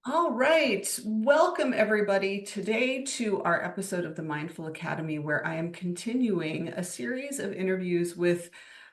All right. Welcome, everybody, today to our episode of the Mindful Academy, where I am continuing a series of interviews with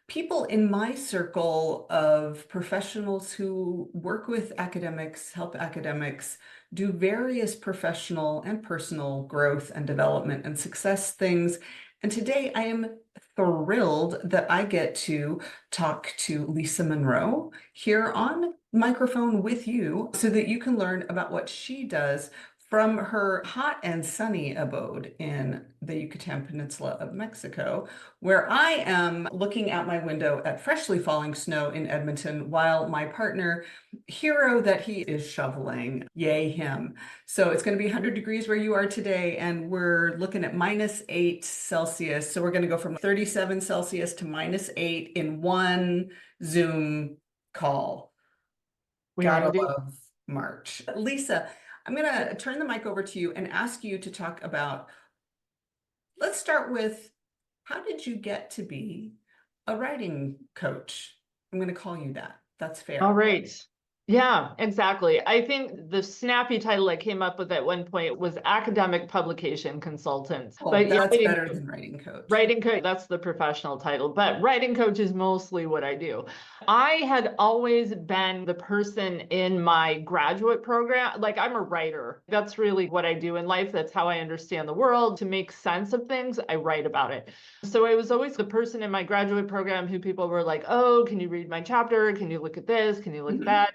people in my circle of professionals who work with academics, help academics do various professional and personal growth and development and success things. And today I am thrilled that I get to talk to Lisa Monro here on microphone with you so that you can learn about what she does from her hot and sunny abode in the Yucatan Peninsula of Mexico, where I am looking out my window at freshly falling snow in Edmonton while my partner, hero that he is shoveling, yay him. So it's going to be 100 degrees where you are today, and we're looking at -8 Celsius. So we're going to go from 37 Celsius to -8 in one Zoom call. We are Gotta indeed. love March. Lisa, I'm going to turn the mic over to you and ask you to talk about, let's start with, how did you get to be a writing coach? I'm going to call you that. That's All fair. right. Yeah, exactly. I think the snappy title I came up with at one point was academic publication consultant. Oh, But yeah, that's better than writing coach. writing coach, that's the professional title, but writing coach is mostly what I do. I had always been the person in my graduate program. Like, I'm a writer. That's really what I do in life. That's how I understand the world. To make sense of things, I write about it. So I was always the person in my graduate program who people were like, oh, can you read my chapter? Can you look at this? Can you look at Mhm. that?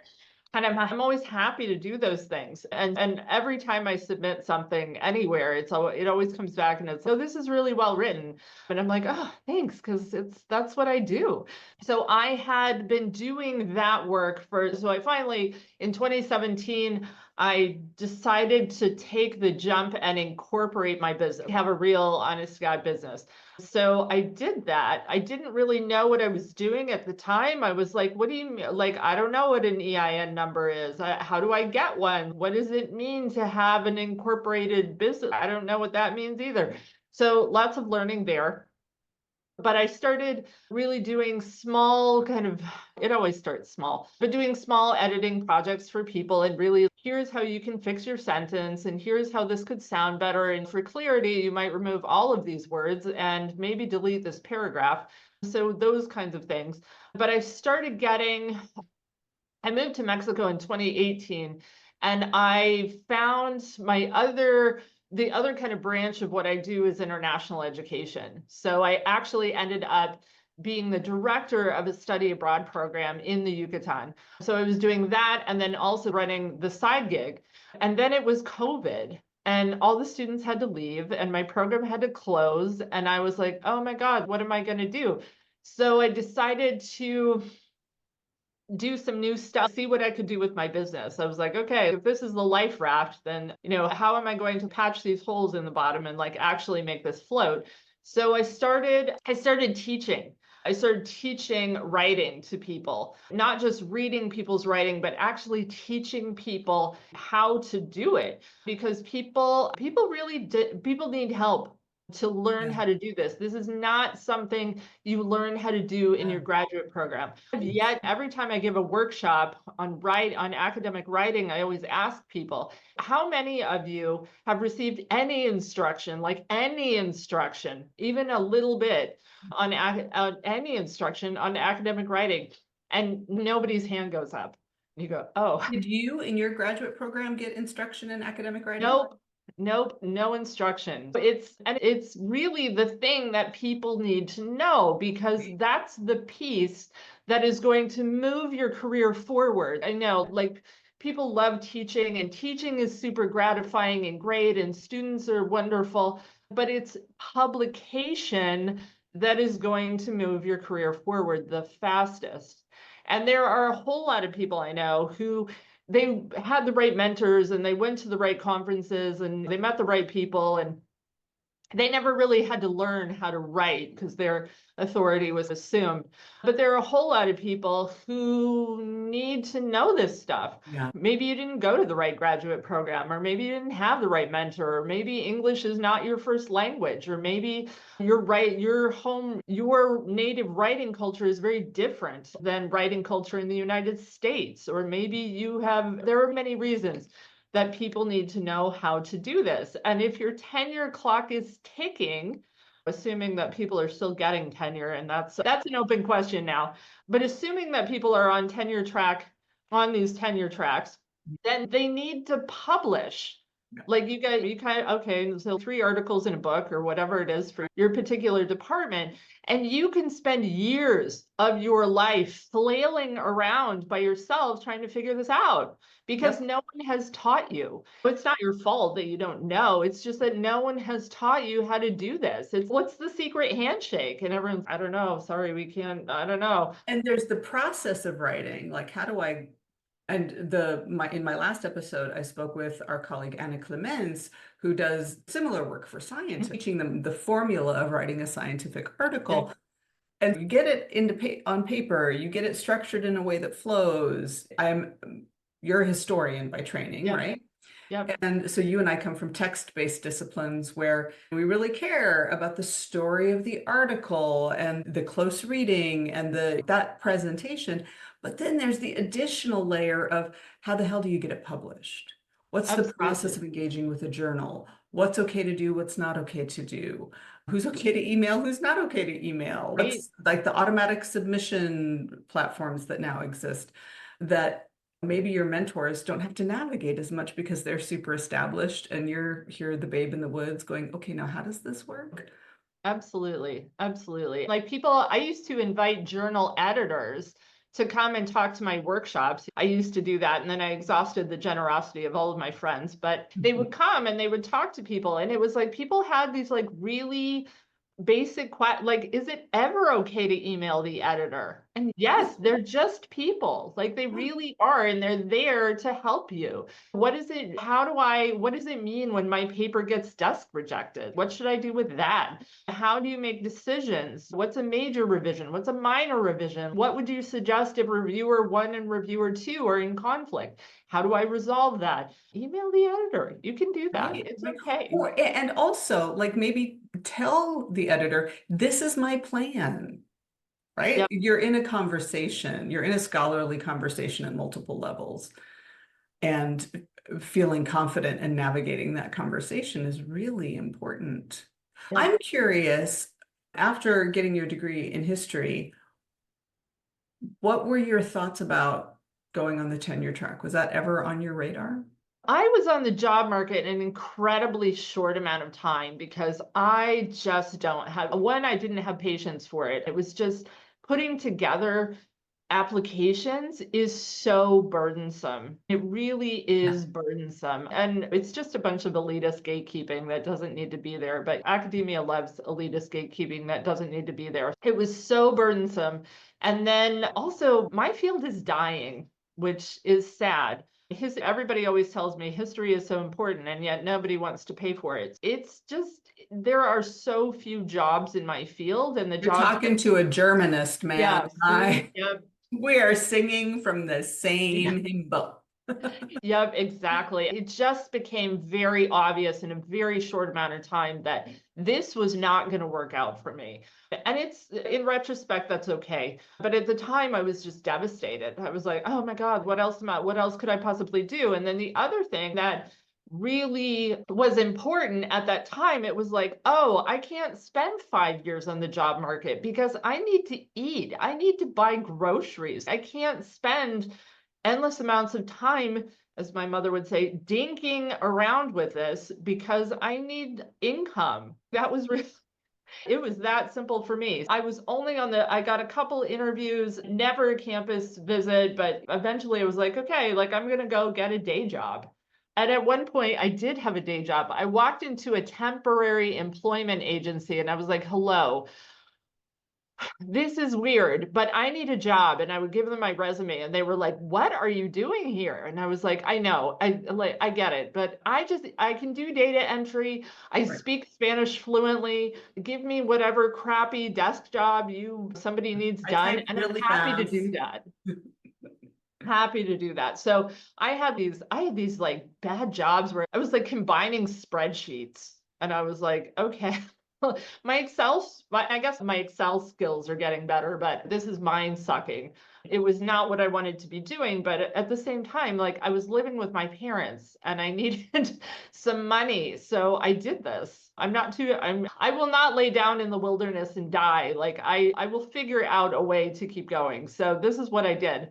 And I'm always happy to do those things. And every time I submit something anywhere, it always comes back and it's, oh, this is really well written. And I'm like, oh, thanks, because that's what I do. So I had been doing that work so I finally, in 2017, I decided to take the jump and incorporate my business, have a real honest to God business. So I did that. I didn't really know what I was doing at the time. I was like, what do you mean? Like, I don't know what an EIN number is. How do I get one? What does it mean to have an incorporated business? I don't know what that means either. So lots of learning there. But I started really doing small it always starts small, but doing small editing projects for people and really, here's how you can fix your sentence, and here's how this could sound better. And for clarity, you might remove all of these words and maybe delete this paragraph. So those kinds of things. But I moved to Mexico in 2018, and I found the other kind of branch of what I do is international education. So I actually ended up being the director of a study abroad program in the Yucatan. So I was doing that and then also running the side gig. And then it was COVID. And all the students had to leave, and my program had to close. And I was like, oh my God, what am I going to do? So I decided to do some new stuff, see what I could do with my business. I was like, okay, if this is the life raft, then, how am I going to patch these holes in the bottom and like actually make this float? So I started teaching. I started teaching writing to people, not just reading people's writing, but actually teaching people how to do it, because people need help to learn Yeah. how to do this. This is not something you learn how to do in Yeah. your graduate program. Yet every time I give a workshop on academic writing, I always ask people, how many of you have received any instruction, like any instruction, even a little bit on any instruction on academic writing? And nobody's hand goes up. You go, oh, Did you in your graduate program get instruction in academic writing? nope. Nope, no instruction. It's really the thing that people need to know, because that's the piece that is going to move your career forward. I know, like, people love teaching, and teaching is super gratifying and great, and students are wonderful, but it's publication that is going to move your career forward the fastest. And there are a whole lot of people I know who they had the right mentors, and they went to the right conferences, and they met the right people, and They never really had to learn how to write because their authority was assumed. But there are a whole lot of people who need to know this stuff. Yeah. Maybe you didn't go to the right graduate program, or maybe you didn't have the right mentor, or maybe English is not your first language, or maybe your native writing culture is very different than writing culture in the United States, or maybe there are many reasons that people need to know how to do this. And if your tenure clock is ticking, assuming that people are still getting tenure, and that's an open question now, but assuming that people are on these tenure tracks, then they need to publish. Like you kind of, okay, so 3 articles in a book or whatever it is for your particular department, and you can spend years of your life flailing around by yourself trying to figure this out because Yep. no one has taught you. It's not your fault that you don't know. It's just that no one has taught you how to do this. It's what's the secret handshake? And everyone's, I don't know. Sorry, we can't. I don't know. And there's the process of writing, like how do I, and in my last episode, I spoke with our colleague Anna Clemens, who does similar work for science, teaching them the formula of writing a scientific article. And you get it on paper, you get it structured in a way that flows. You're a historian by training, Yep. right? Yep. And so you and I come from text-based disciplines where we really care about the story of the article and the close reading and that presentation. But then there's the additional layer of how the hell do you get it published? What's the process of Absolutely. engaging with a journal? What's okay to do? What's not okay to do? Who's okay to email? Who's not okay to email? Right. What's like the automatic submission platforms that now exist that maybe your mentors don't have to navigate as much because they're super established and you're here, the babe in the woods going, okay, now how does this work? Absolutely. Absolutely. Like I used to invite journal editors to come and talk to my workshops. I used to do that. And then I exhausted the generosity of all of my friends, but they would come and they would talk to people. And it was like people had these like really basic like, is it ever okay to email the editor? And yes, they're just people, like they really are, and they're there to help you. What does it mean when my paper gets desk rejected? What should I do with that? How do you make decisions? What's a major revision? What's a minor revision? What would you suggest if reviewer 1 and reviewer 2 are in conflict? How do I resolve that? Email the editor. You can do that. Right, It's right. okay. And also, like maybe tell the editor, this is my plan, right? Yep. You're in a conversation, you're in a scholarly conversation at multiple levels. And feeling confident and navigating that conversation is really important. Yep. I'm curious, after getting your degree in history, what were your thoughts about going on the tenure track? Was that ever on your radar? I was on the job market in an incredibly short amount of time because I just don't have, one, I didn't have patience for it. It was just putting together applications is so burdensome. It really Yeah. is burdensome. And it's just a bunch of elitist gatekeeping that doesn't need to be there. But academia loves elitist gatekeeping that doesn't need to be there. It was so burdensome. And then also, my field is dying, which is sad. Everybody always tells me history is so important, and yet nobody wants to pay for it. It's just, there are so few jobs in my field, and the You're jobs. talking to a Germanist, man. Yeah, see, yep. We are singing from the same hymn book. Yep, exactly. It just became very obvious in a very short amount of time that this was not going to work out for me. And it's, in retrospect, that's okay. But at the time, I was just devastated. I was like, oh my God, what else could I possibly do? And then the other thing that really was important at that time, it was like, oh, I can't spend 5 years on the job market because I need to eat. I need to buy groceries. I can't spend endless amounts of time, as my mother would say, dinking around with this because I need income. That was really, it was that simple for me. I got a couple interviews, never a campus visit, but eventually I was like, okay, like I'm going to go get a day job. And at one point, I did have a day job. I walked into a temporary employment agency and I was like, hello, this is weird, but I need a job. And I would give them my resume and they were like, what are you doing here? And I was like, I know, I get it, but I can do data entry. I Right. speak Spanish fluently. Give me whatever crappy desk job somebody needs I done. type And I'm really happy to fast. do that. Happy to do that. So I had these like bad jobs where I was like combining spreadsheets and I was like, okay, I guess my Excel skills are getting better, but this is mind sucking. It was not what I wanted to be doing, but at the same time, like I was living with my parents and I needed some money. So I did this. I will not lay down in the wilderness and die. Like I will figure out a way to keep going. So this is what I did.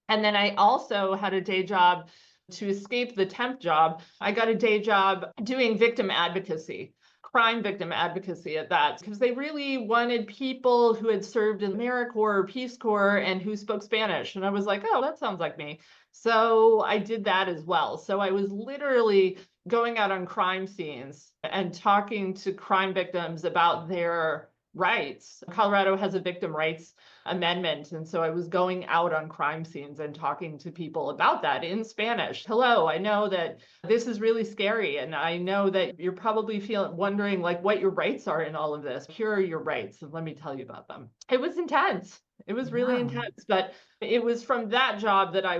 And then I also had a day job to escape the temp job. I got a day job doing victim advocacy, crime victim advocacy at that, because they really wanted people who had served in AmeriCorps or Peace Corps and who spoke Spanish. And I was like, oh, that sounds like me. So I did that as well. So I was literally going out on crime scenes and talking to crime victims about their rights. Colorado has a victim rights amendment. And so I was going out on crime scenes and talking to people about that in Spanish. Hello, I know that this is really scary. And I know that you're probably wondering like what your rights are in all of this. Here are your rights. And let me tell you about them. It was intense. It was really Wow. intense. But it was from that job that I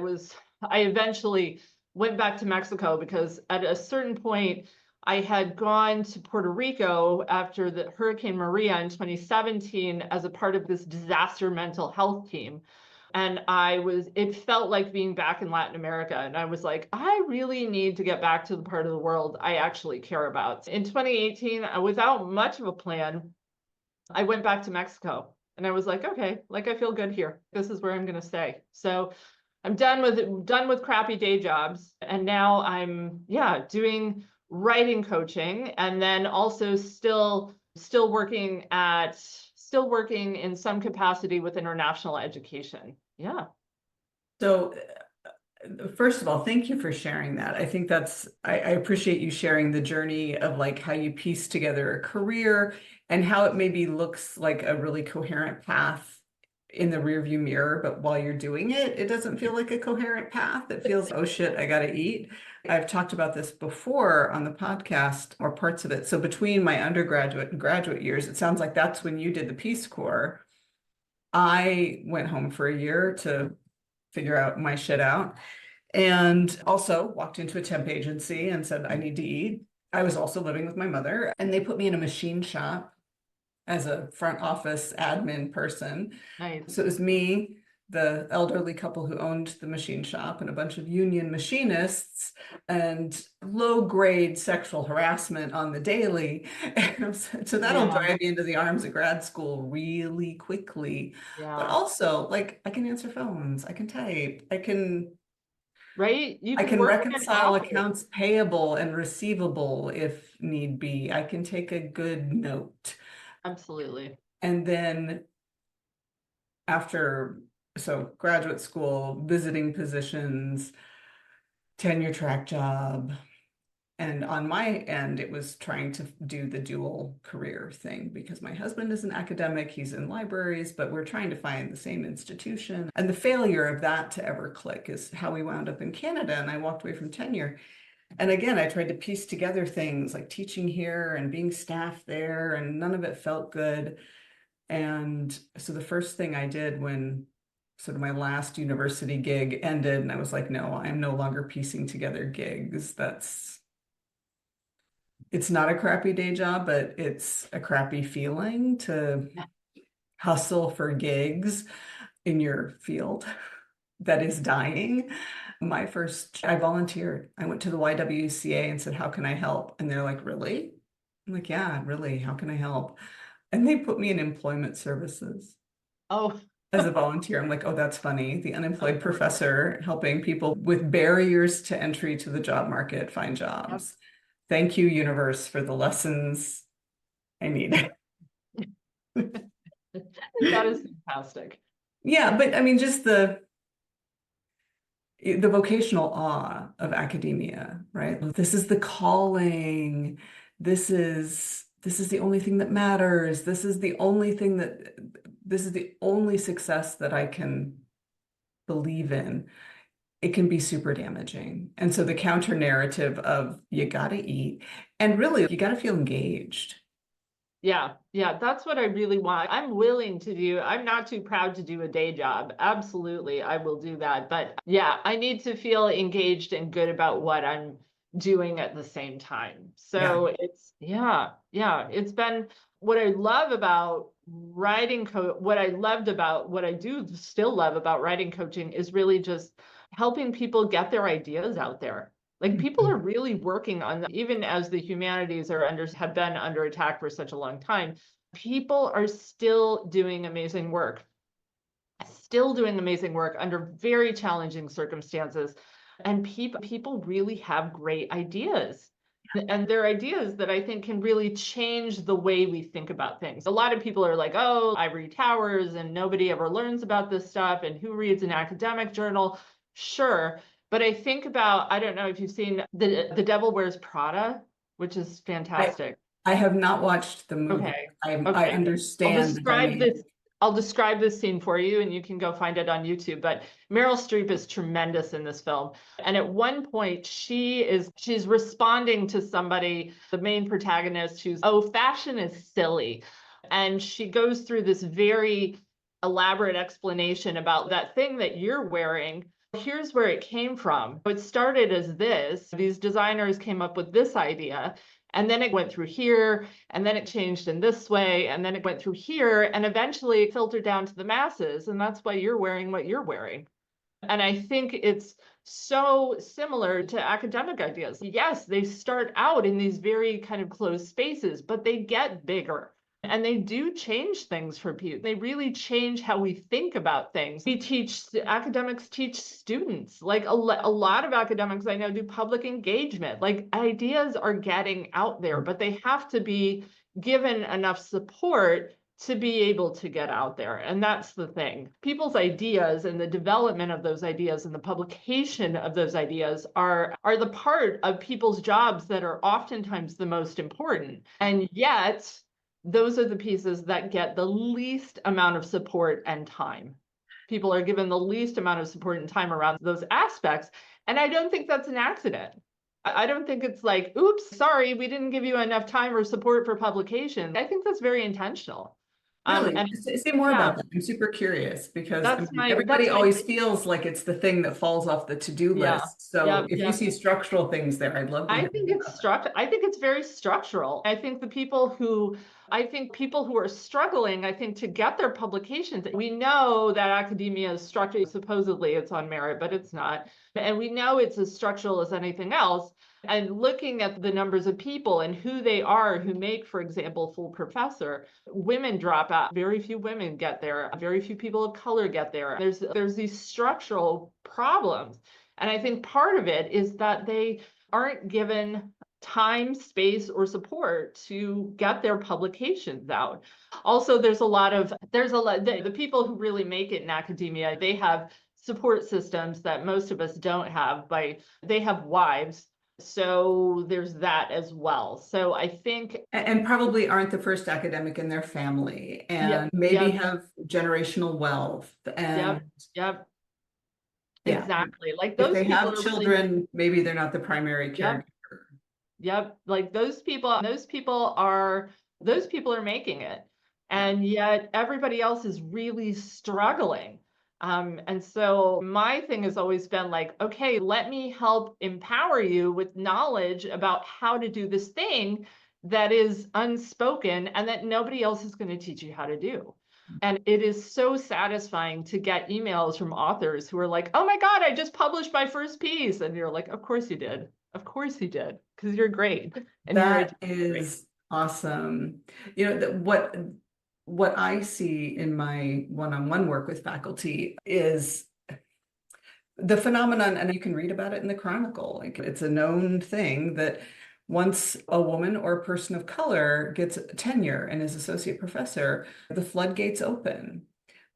eventually went back to Mexico because at a certain point, I had gone to Puerto Rico after the Hurricane Maria in 2017 as a part of this disaster mental health team. And it felt like being back in Latin America. And I was like, I really need to get back to the part of the world I actually care about. In 2018, without much of a plan, I went back to Mexico and I was like, okay, like I feel good here. This is where I'm going to stay. So I'm done with crappy day jobs. And now I'm, yeah, doing writing coaching and then also still working in some capacity with international education. Yeah. So first of all, thank you for sharing that. I think I appreciate you sharing the journey of like how you piece together a career and how it maybe looks like a really coherent path in the rearview mirror, but while you're doing it, it doesn't feel like a coherent path. It feels, oh shit, I gotta eat. I've talked about this before on the podcast or parts of it. So between my undergraduate and graduate years, it sounds like that's when you did the Peace Corps. I went home for a year to figure out my shit out and also walked into a temp agency and said, I need to eat. I was also living with my mother, and they put me in a machine shop as a front office admin person. Nice. So it was me, the elderly couple who owned the machine shop, and a bunch of union machinists, and low grade sexual harassment on the daily. And so that'll Yeah. drive you into the arms of grad school really quickly. But Yeah. also, like, I can answer phones, I can type, Right. You I can can work in an reconcile office. accounts payable and receivable if need be. I can take a good note. Absolutely. And then after, so graduate school, visiting positions, tenure track job. And on my end, it was trying to do the dual career thing because my husband is an academic, he's in libraries, but we're trying to find the same institution. And the failure of that to ever click is how we wound up in Canada. And I walked away from tenure. And again, I tried to piece together things like teaching here and being staff there, and none of it felt good. And so the first thing I did when sort of my last university gig ended, and I was like, no, I'm no longer piecing together gigs. It's not a crappy day job, but it's a crappy feeling to hustle for gigs in your field that is dying. I volunteered. I went to the YWCA and said, how can I help? And they're like, really? I'm like, yeah, really. How can I help? And they put me in employment services Oh, as a volunteer. I'm like, oh, that's funny. The unemployed professor helping people with barriers to entry to the job market find yep. jobs. Thank you, universe, for the lessons I need. That is fantastic. Yeah, but I mean, just the vocational awe of academia, right? This is the calling. This is this is the only thing that matters. This is the only thing this is the only success that I can believe in, it can be super damaging. And so the counter narrative of you got to eat and really you got to feel engaged. Yeah, yeah, that's what I really want. I'm willing to do, I'm not too proud to do a day job. Absolutely, I will do that. But yeah, I need to feel engaged and good about what I'm doing at the same time. Yeah. So yeah, it's been what I love about what I loved about what I do still love about writing coaching is really just helping people get their ideas out there. Like people are really working on that, even as the humanities have been under attack for such a long time. People are still doing amazing work, under very challenging circumstances. And people really have great ideas. And they're ideas that I think can really change the way we think about things. A lot of people are like, oh, ivory towers and nobody ever learns about this stuff. And who reads an academic journal? Sure. But I think about, I don't know if you've seen The Devil Wears Prada, which is I, fantastic. I have not watched the movie. Okay. I Okay. I'll understand the describe dynamic. this. I'll describe this scene for you and you can go find it on YouTube. But Meryl Streep is tremendous in this film. And at one point she's responding to somebody, the main protagonist, who's, oh, fashion is silly. And she goes through this very elaborate explanation about that thing that you're wearing. Here's where it came from. It started as this. These designers came up with this idea. And then it went through here, and then it changed in this way, and then it went through here, and eventually it filtered down to the masses. And that's why you're wearing what you're wearing. And I think it's so similar to academic ideas. Yes, they start out in these very kind of closed spaces, but they get bigger. And they do change things for people. They really change how we think about things. Academics teach students, like a lot of academics I know do public engagement. Like ideas are getting out there, but they have to be given enough support to be able to get out there. And that's the thing. People's ideas and the development of those ideas and the publication of those ideas are the part of people's jobs that are oftentimes the most important. And yet, those are the pieces that get the least amount of support and time. People are given the least amount of support and time around those aspects. And I don't think that's an accident. I don't think it's like, oops, sorry, we didn't give you enough time or support for publication. I think that's very intentional. Really? And Say more yeah, about that. I'm super curious because I that's mean, my everybody always feels like it's the thing that falls off the to-do yeah, list. So if you yeah. see structural things there, I'd love to hear about that. I think it's very structural. I think people who are struggling, I think to get their publications, we know that academia is structured, supposedly it's on merit, but it's not. And we know it's as structural as anything else. And looking at the numbers of people and who they are who make, for example, full professor, women drop out. Very few women get there. Very few people of color get there. There's these structural problems. And I think part of it is that they aren't given time, space, or support to get their publications out. Also, there's a lot, the people who really make it in academia, they have support systems that most of us don't have. They have wives. So there's that as well. So I think, And probably aren't the first academic in their family and yep, maybe yep, have generational wealth. And yep, yep, yeah, exactly. Like if those they people have are really, children, maybe they're not the primary caregiver. yep. Yep, like those people are making it. Yeah. And yet everybody else is really struggling. And so my thing has always been like, okay, let me help empower you with knowledge about how to do this thing that is unspoken and that nobody else is going to teach you how to do. And it is so satisfying to get emails from authors who are like, oh my God, I just published my first piece. And you're like, of course you did. Of course you did, because you're great. And you're That great. is awesome. You know, what I see in my one-on-one work with faculty is the phenomenon, and you can read about it in the Chronicle. Like it's a known thing that once a woman or a person of color gets tenure and is associate professor, the floodgates open.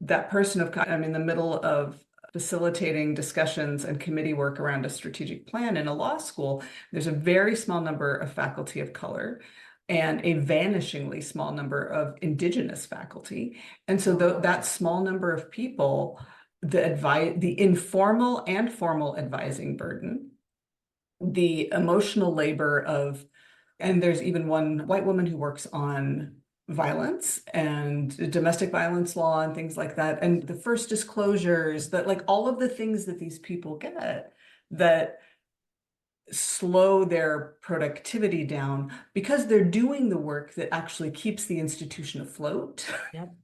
That person of color, I'm in the middle of facilitating discussions and committee work around a strategic plan in a law school. There's a very small number of faculty of color. and a vanishingly small number of Indigenous faculty. And so Wow. that small number of people, the informal and formal advising burden, the emotional labor of, and there's even one white woman who works on violence and domestic violence law and things like that. And the first disclosures, that like all of the things that these people get that slow their productivity down because they're doing the work that actually keeps the institution afloat. Yep.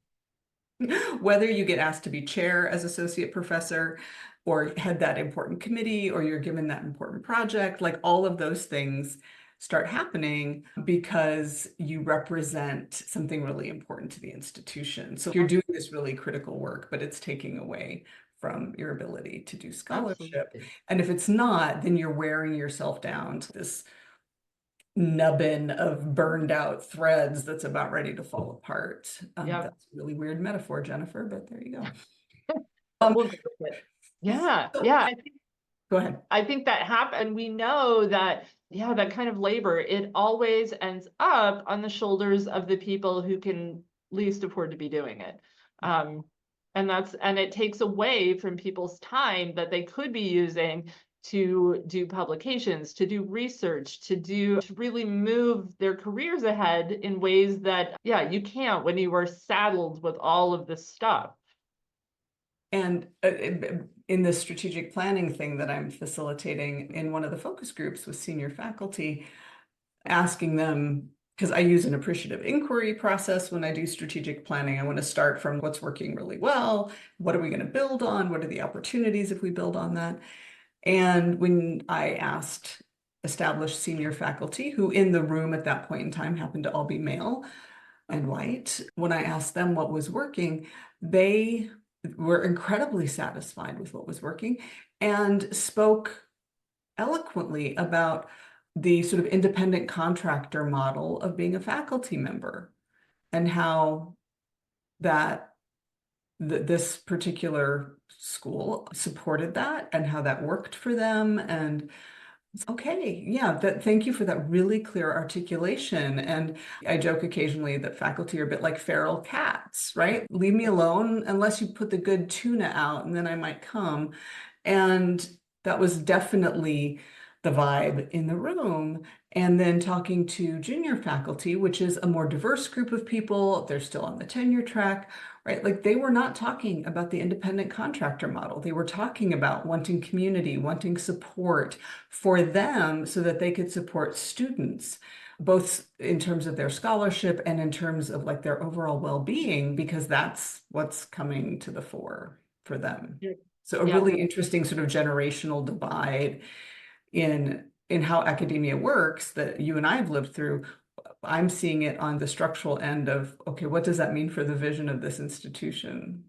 Whether you get asked to be chair as associate professor or head that important committee or you're given that important project, like all of those things start happening because you represent something really important to the institution. So you're doing this really critical work, but it's taking away from your ability to do scholarship. Absolutely. And if it's not, then you're wearing yourself down to this nubbin of burned out threads that's about ready to fall apart. Yep. That's a really weird metaphor, Jennifer, but there you go. We'll go with it. Yeah. So, Yeah. go ahead. I think that happened. We know that, yeah, that kind of labor, it always ends up on the shoulders of the people who can least afford to be doing it. And it takes away from people's time that they could be using to do publications, to do research, to really move their careers ahead in ways that, yeah, you can't when you are saddled with all of this stuff. And in the strategic planning thing that I'm facilitating in one of the focus groups with senior faculty, asking them, because I use an appreciative inquiry process when I do strategic planning. I want to start from what's working really well. What are we going to build on? What are the opportunities if we build on that? And when I asked established senior faculty, who in the room at that point in time happened to all be male and white, when I asked them what was working, they were incredibly satisfied with what was working and spoke eloquently about the sort of independent contractor model of being a faculty member and how this particular school supported that and how that worked for them. And okay, yeah, thank you for that really clear articulation. And I joke occasionally that faculty are a bit like feral cats, right? Leave me alone unless you put the good tuna out, and then I might come. And that was definitely the vibe in the room. And then talking to junior faculty, which is a more diverse group of people, they're still on the tenure track, right? Like they were not talking about the independent contractor model. They were talking about wanting community, wanting support for them so that they could support students, both in terms of their scholarship and in terms of like their overall well-being, because that's what's coming to the fore for them. Yeah. So a Yeah. really interesting sort of generational divide in how academia works that you and I have lived through. I'm seeing it on the structural end of, okay, what does that mean for the vision of this institution?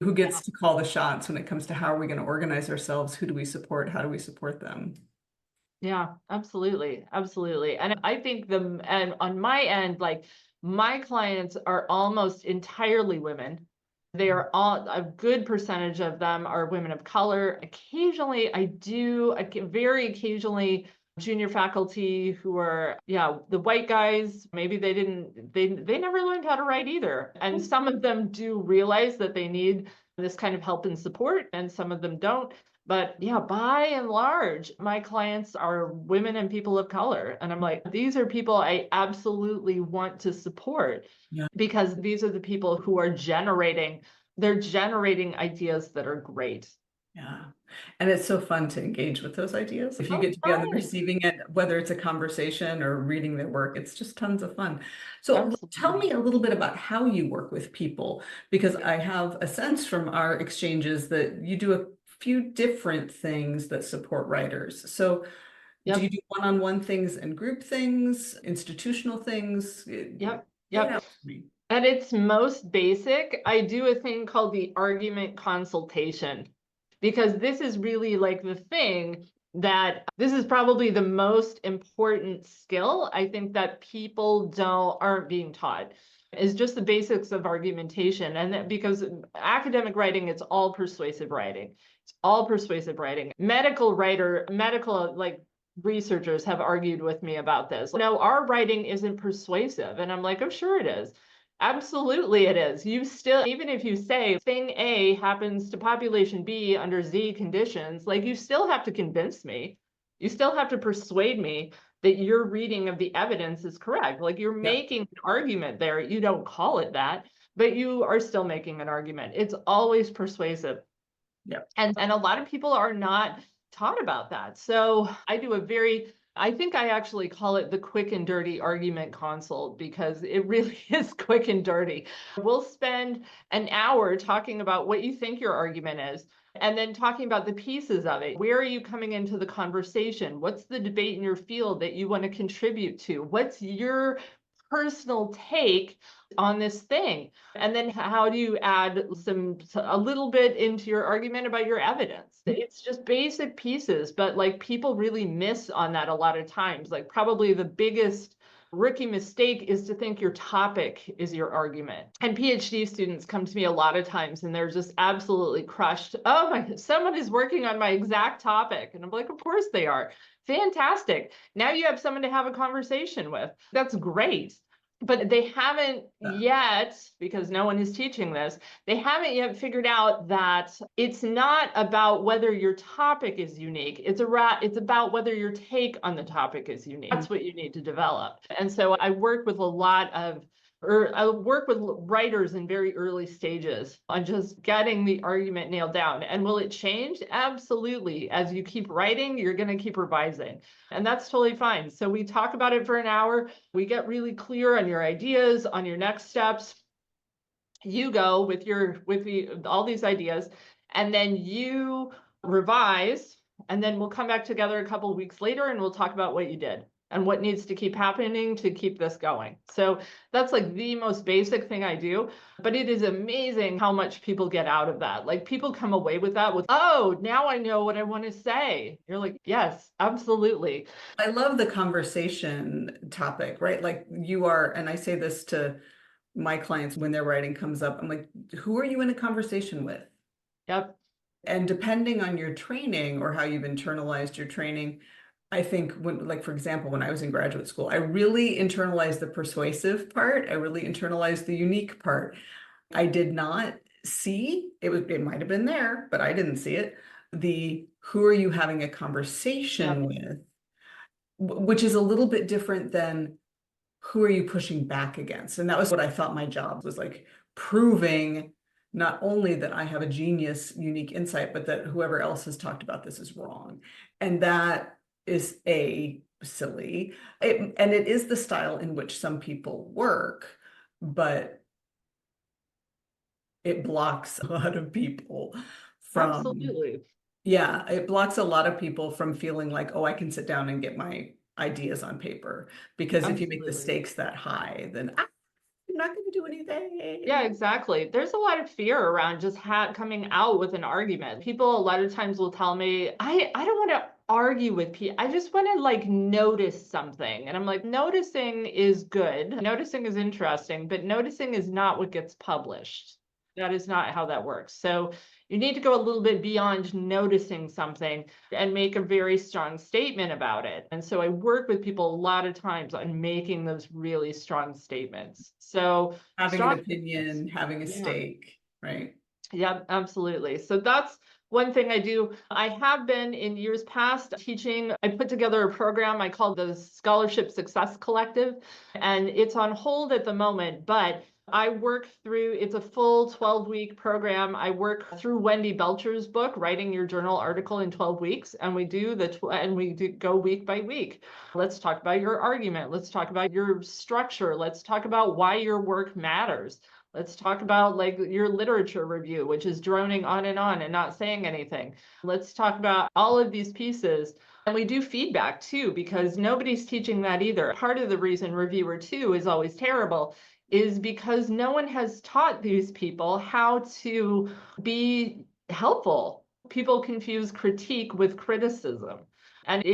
Who gets to call the shots when it comes to how are we going to organize ourselves? Who do we support? How do we support them? Yeah, absolutely. Absolutely. And I think and on my end, like my clients are almost entirely women. They are all, a good percentage of them are women of color. Occasionally, very occasionally, junior faculty who are, yeah, the white guys, maybe they never learned how to write either. And some of them do realize that they need this kind of help and support, and some of them don't. But yeah, by and large, my clients are women and people of color. And I'm like, these are people I absolutely want to support. Yeah. Because these are the people who are they're generating ideas that are great. Yeah. And it's so fun to engage with those ideas. If you Oh, get to be on the fun. receiving end, whether it's a conversation or reading their work, it's just tons of fun. So tell Absolutely. me a little bit about how you work with people, because I have a sense from our exchanges that you do a few different things that support writers. So do you Yep. do one-on-one things and group things, institutional things? Yep. Lay it Yep. out for me. At its most basic, I do a thing called the argument consultation, because this is really like the thing that this is probably the most important skill I think that people aren't being taught, is just the basics of argumentation. And that because academic writing, it's all persuasive writing. It's all persuasive writing. Medical, like researchers have argued with me about this. No, our writing isn't persuasive. And I'm like, oh, sure it is. Absolutely it is. You still, even if you say thing A happens to population B under Z conditions, like you still have to convince me. You still have to persuade me that your reading of the evidence is correct. Like you're Yeah. making an argument there. You don't call it that, but you are still making an argument. It's always persuasive. Yeah. And a lot of people are not taught about that. So I do a very, I think I actually call it the quick and dirty argument consult because it really is quick and dirty. We'll spend an hour talking about what you think your argument is, and then talking about the pieces of it. Where are you coming into the conversation? What's the debate in your field that you want to contribute to? What's your personal take on this thing? And then how do you add a little bit into your argument about your evidence? It's just basic pieces, but like people really miss on that a lot of times. Like probably the biggest rookie mistake is to think your topic is your argument. And PhD students come to me a lot of times and they're just absolutely crushed. Oh my, someone is working on my exact topic. And I'm like, of course they are. Fantastic. Now you have someone to have a conversation with. That's great. But they haven't yet, because no one is teaching this, they haven't yet figured out that it's not about whether your topic is unique. It's about whether your take on the topic is unique. That's what you need to develop. And so I work with a lot of or I work with writers in very early stages on just getting the argument nailed down. And will it change? Absolutely. As you keep writing, you're going to keep revising. And that's totally fine. So we talk about it for an hour. We get really clear on your ideas, on your next steps. You go with all these ideas, and then you revise, and then we'll come back together a couple of weeks later and we'll talk about what you did and what needs to keep happening to keep this going. So that's like the most basic thing I do, but it is amazing how much people get out of that. Like people come away with that with, oh, now I know what I want to say. You're like, yes, absolutely. I love the conversation topic, right? Like you are, and I say this to my clients when their writing comes up, I'm like, who are you in a conversation with? Yep. And depending on your training or how you've internalized your training, I think when, like, for example, when I was in graduate school, I really internalized the persuasive part. I really internalized the unique part. I did not see, it might have been there, but I didn't see it. The who are you having a conversation with, which is a little bit different than who are you pushing back against? And that was what I thought my job was, like proving not only that I have a genius, unique insight, but that whoever else has talked about this is wrong. And that is silly. And it is the style in which some people work, but it blocks a lot of people from, Absolutely. yeah, it blocks a lot of people from feeling like, oh, I can sit down and get my ideas on paper. Because if you make the stakes that high, then I'm not going to do anything. Yeah, exactly. There's a lot of fear around just coming out with an argument. People a lot of times will tell me, I don't want to argue with people. I just want to like notice something. And I'm like, noticing is good. Noticing is interesting, but noticing is not what gets published. That is not how that works. So you need to go a little bit beyond noticing something and make a very strong statement about it. And so I work with people a lot of times on making those really strong statements. So having an opinion, having a yeah. stake, right? Yeah, absolutely. So that's one thing I do. I have been in years past teaching. I put together a program I call the Scholarship Success Collective, and it's on hold at the moment, but I work through, it's a full 12-week program. I work through Wendy Belcher's book, Writing Your Journal Article in 12 Weeks. And we do go week by week. Let's talk about your argument. Let's talk about your structure. Let's talk about why your work matters. Let's talk about like your literature review, which is droning on and not saying anything. Let's talk about all of these pieces. And we do feedback too, because nobody's teaching that either. Part of the reason Reviewer 2 is always terrible is because no one has taught these people how to be helpful. People confuse critique with criticism. And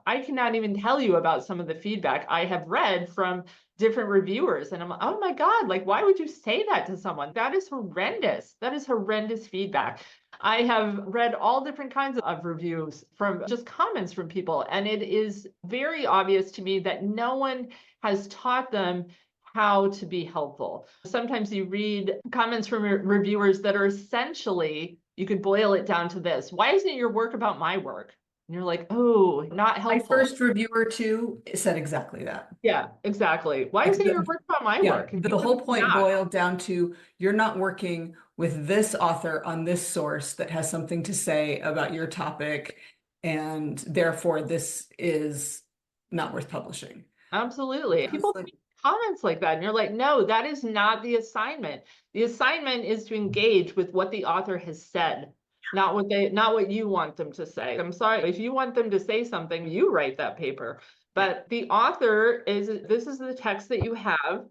I cannot even tell you about some of the feedback I have read from different reviewers. And I'm like, oh my God, like, why would you say that to someone? That is horrendous. That is horrendous feedback. I have read all different kinds of reviews from just comments from people, and it is very obvious to me that no one has taught them how to be helpful. Sometimes you read comments from reviewers that are essentially, you could boil it down to this: why isn't your work about my work? And you're like, oh, not My helpful. first reviewer too said exactly that. Yeah, exactly. Why Like isn't your work about my yeah, work? And the you whole really point not. boiled down to you're not working with this author on this source that has something to say about your topic, and therefore this is not worth publishing. Absolutely. People Like, make comments like that, and you're like, no, that is not the assignment. The assignment is to engage with what the author has said, not what you want them to say. I'm sorry, if you want them to say something, you write that paper. yeah. But the author this is the text that you have.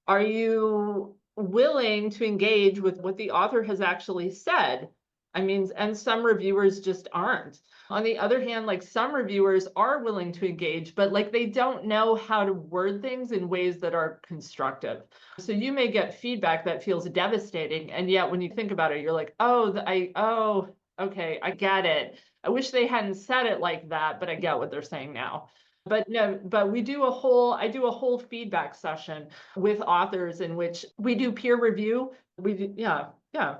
Are you willing to engage with what the author has actually said? I mean, and some reviewers just aren't. On the other hand, like some reviewers are willing to engage, but like they don't know how to word things in ways that are constructive. So you may get feedback that feels devastating, and yet when you think about it, you're like, oh, okay, I get it. I wish they hadn't said it like that, but I get what they're saying now. But no, but I do a whole feedback session with authors in which we do peer review. We do, yeah,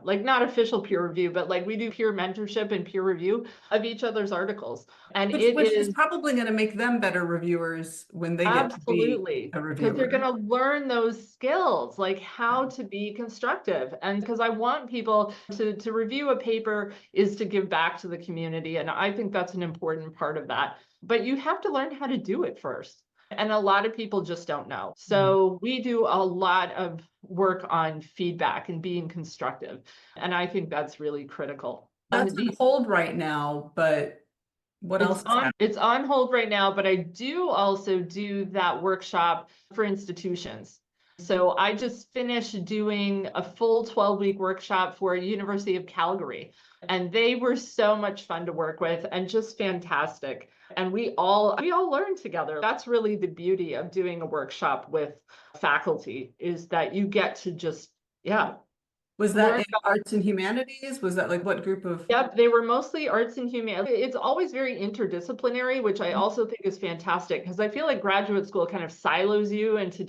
like not official peer review, but like we do peer mentorship and peer review of each other's articles. And it Which is is probably going to make them better reviewers when they get to be absolutely, a because they're going reviewer. to learn those skills, like how to be constructive. And because I want people to review a paper is to give back to the community. And I think that's an important part of that. But you have to learn how to do it first. And a lot of people just don't know. Mhm. So we do a lot of work on feedback and being constructive. And I think that's really critical. That's on hold right now, but what else is happening? It's on hold right now, but I do also do that workshop for institutions. So I just finished doing a full 12-week workshop for University of Calgary, and they were so much fun to work with and just fantastic. And we all learned together. That's really the beauty of doing a workshop with faculty, is that you get to just, yeah, Was that learn. in arts and humanities? Was that like what group of? Yep, they were mostly arts and humanities. It's always very interdisciplinary, which I also think is fantastic because I feel like graduate school kind of silos you into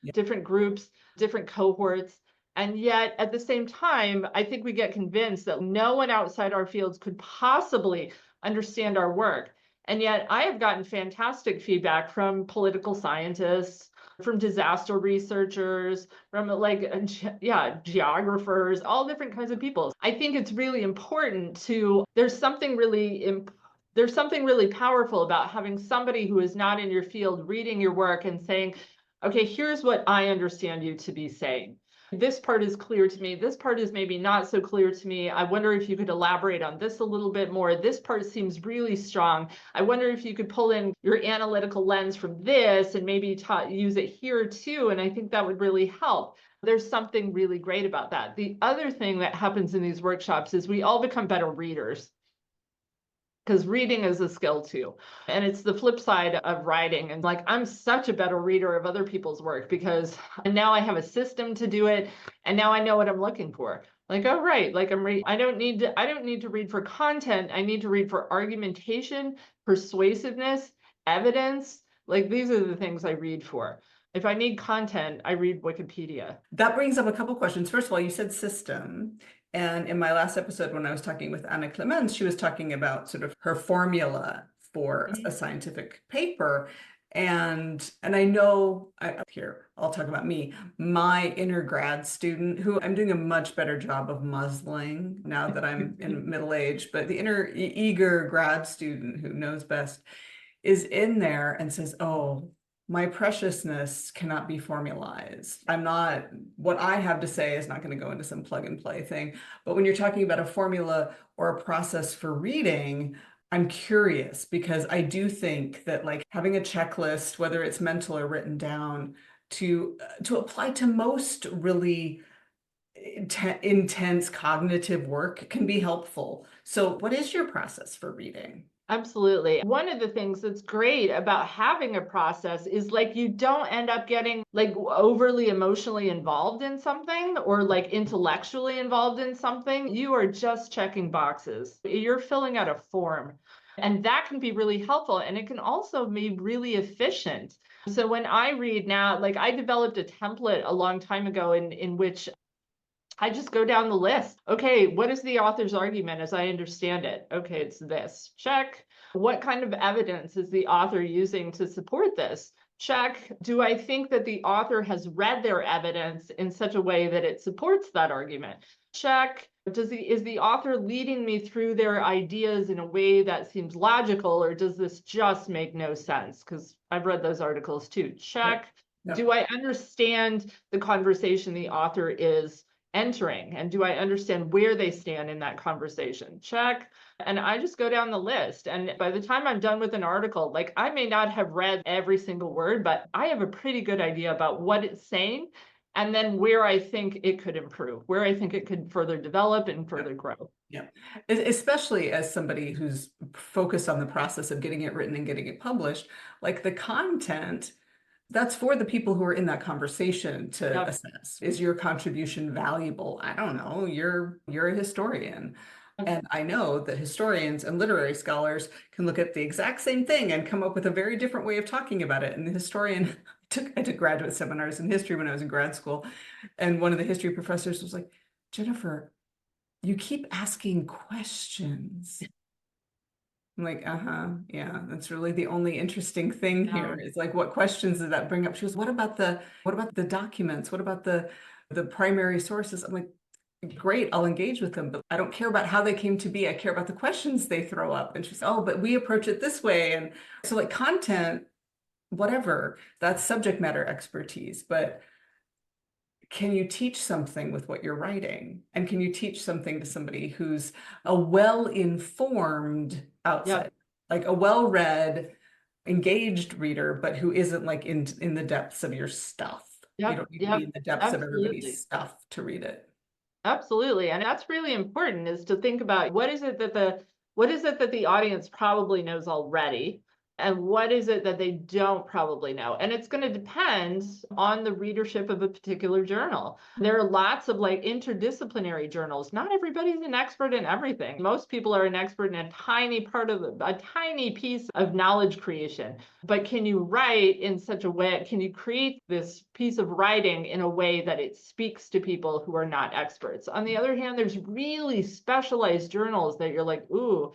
Yeah. different groups, different cohorts. And yet at the same time, I think we get convinced that no one outside our fields could possibly understand our work. And yet I have gotten fantastic feedback from political scientists, from disaster researchers, from geographers, all different kinds of people. I think it's really important to, there's something really powerful about having somebody who is not in your field reading your work and saying, okay, here's what I understand you to be saying. This part is clear to me. This part is maybe not so clear to me. I wonder if you could elaborate on this a little bit more. This part seems really strong. I wonder if you could pull in your analytical lens from this and maybe use it here too. And I think that would really help. There's something really great about that. The other thing that happens in these workshops is we all become better readers, because reading is a skill too. And it's the flip side of writing. And like, I'm such a better reader of other people's work because now I have a system to do it. And now I know what I'm looking for. Like, oh, right. Like I don't need to read for content. I need to read for argumentation, persuasiveness, evidence. Like these are the things I read for. If I need content, I read Wikipedia. That brings up a couple questions. First of all, you said system. And in my last episode, when I was talking with Anna Clemens, she was talking about sort of her formula for a scientific paper. And I know here, I'll talk about me, my inner grad student, who I'm doing a much better job of muzzling now that I'm in middle age, but the inner eager grad student who knows best is in there and says, oh, my preciousness cannot be formalized. What I have to say is not going to go into some plug and play thing. But when you're talking about a formula or a process for reading, I'm curious because I do think that like having a checklist, whether it's mental or written down, to apply to most really intense cognitive work can be helpful. So what is your process for reading? Absolutely. One of the things that's great about having a process is like you don't end up getting like overly emotionally involved in something or like intellectually involved in something. You are just checking boxes. You're filling out a form. And that can be really helpful. And it can also be really efficient. So when I read now, like I developed a template a long time ago in which I just go down the list. Okay, what is the author's argument as I understand it? Okay, it's this. Check. What kind of evidence is the author using to support this? Check. Do I think that the author has read their evidence in such a way that it supports that argument? Check. Is the author leading me through their ideas in a way that seems logical, or does this just make no sense? Because I've read those articles too. Right. Check. Yep. Do I understand the conversation the author is entering? And do I understand where they stand in that conversation? Check. And I just go down the list. And by the time I'm done with an article, like I may not have read every single word, but I have a pretty good idea about what it's saying. And then where I think it could improve, where I think it could further develop and further grow. Yeah. Especially as somebody who's focused on the process of getting it written and getting it published, like the content, that's for the people who are in that conversation to Yep. assess. Is your contribution valuable? I don't know. You're a historian. And I know that historians and literary scholars can look at the exact same thing and come up with a very different way of talking about it. And the historian I took graduate seminars in history when I was in grad school. And one of the history professors was like, Jennifer, you keep asking questions. I'm like, yeah, that's really the only interesting thing here. Yeah. Is like, what questions did that bring up? She goes, what about the documents? What about the primary sources? I'm like, great, I'll engage with them, but I don't care about how they came to be. I care about the questions they throw up. And she's, oh, but we approach it this way. And so like content, whatever, that's subject matter expertise, but can you teach something with what you're writing? And can you teach something to somebody who's a well-informed outsider, Yep. like a well-read, engaged reader, but who isn't like in the depths of your stuff? You Yep. don't need to be Yep. in the depths of everybody's Absolutely. stuff to read it. Absolutely. And that's really important is to think about what is it that the audience probably knows already? And what is it that they don't probably know? And it's going to depend on the readership of a particular journal. There are lots of like interdisciplinary journals. Not everybody's an expert in everything. Most people are an expert in a tiny part of a tiny piece of knowledge creation. But can you write in such a way, can you create this piece of writing in a way that it speaks to people who are not experts? On the other hand, there's really specialized journals that you're like, ooh,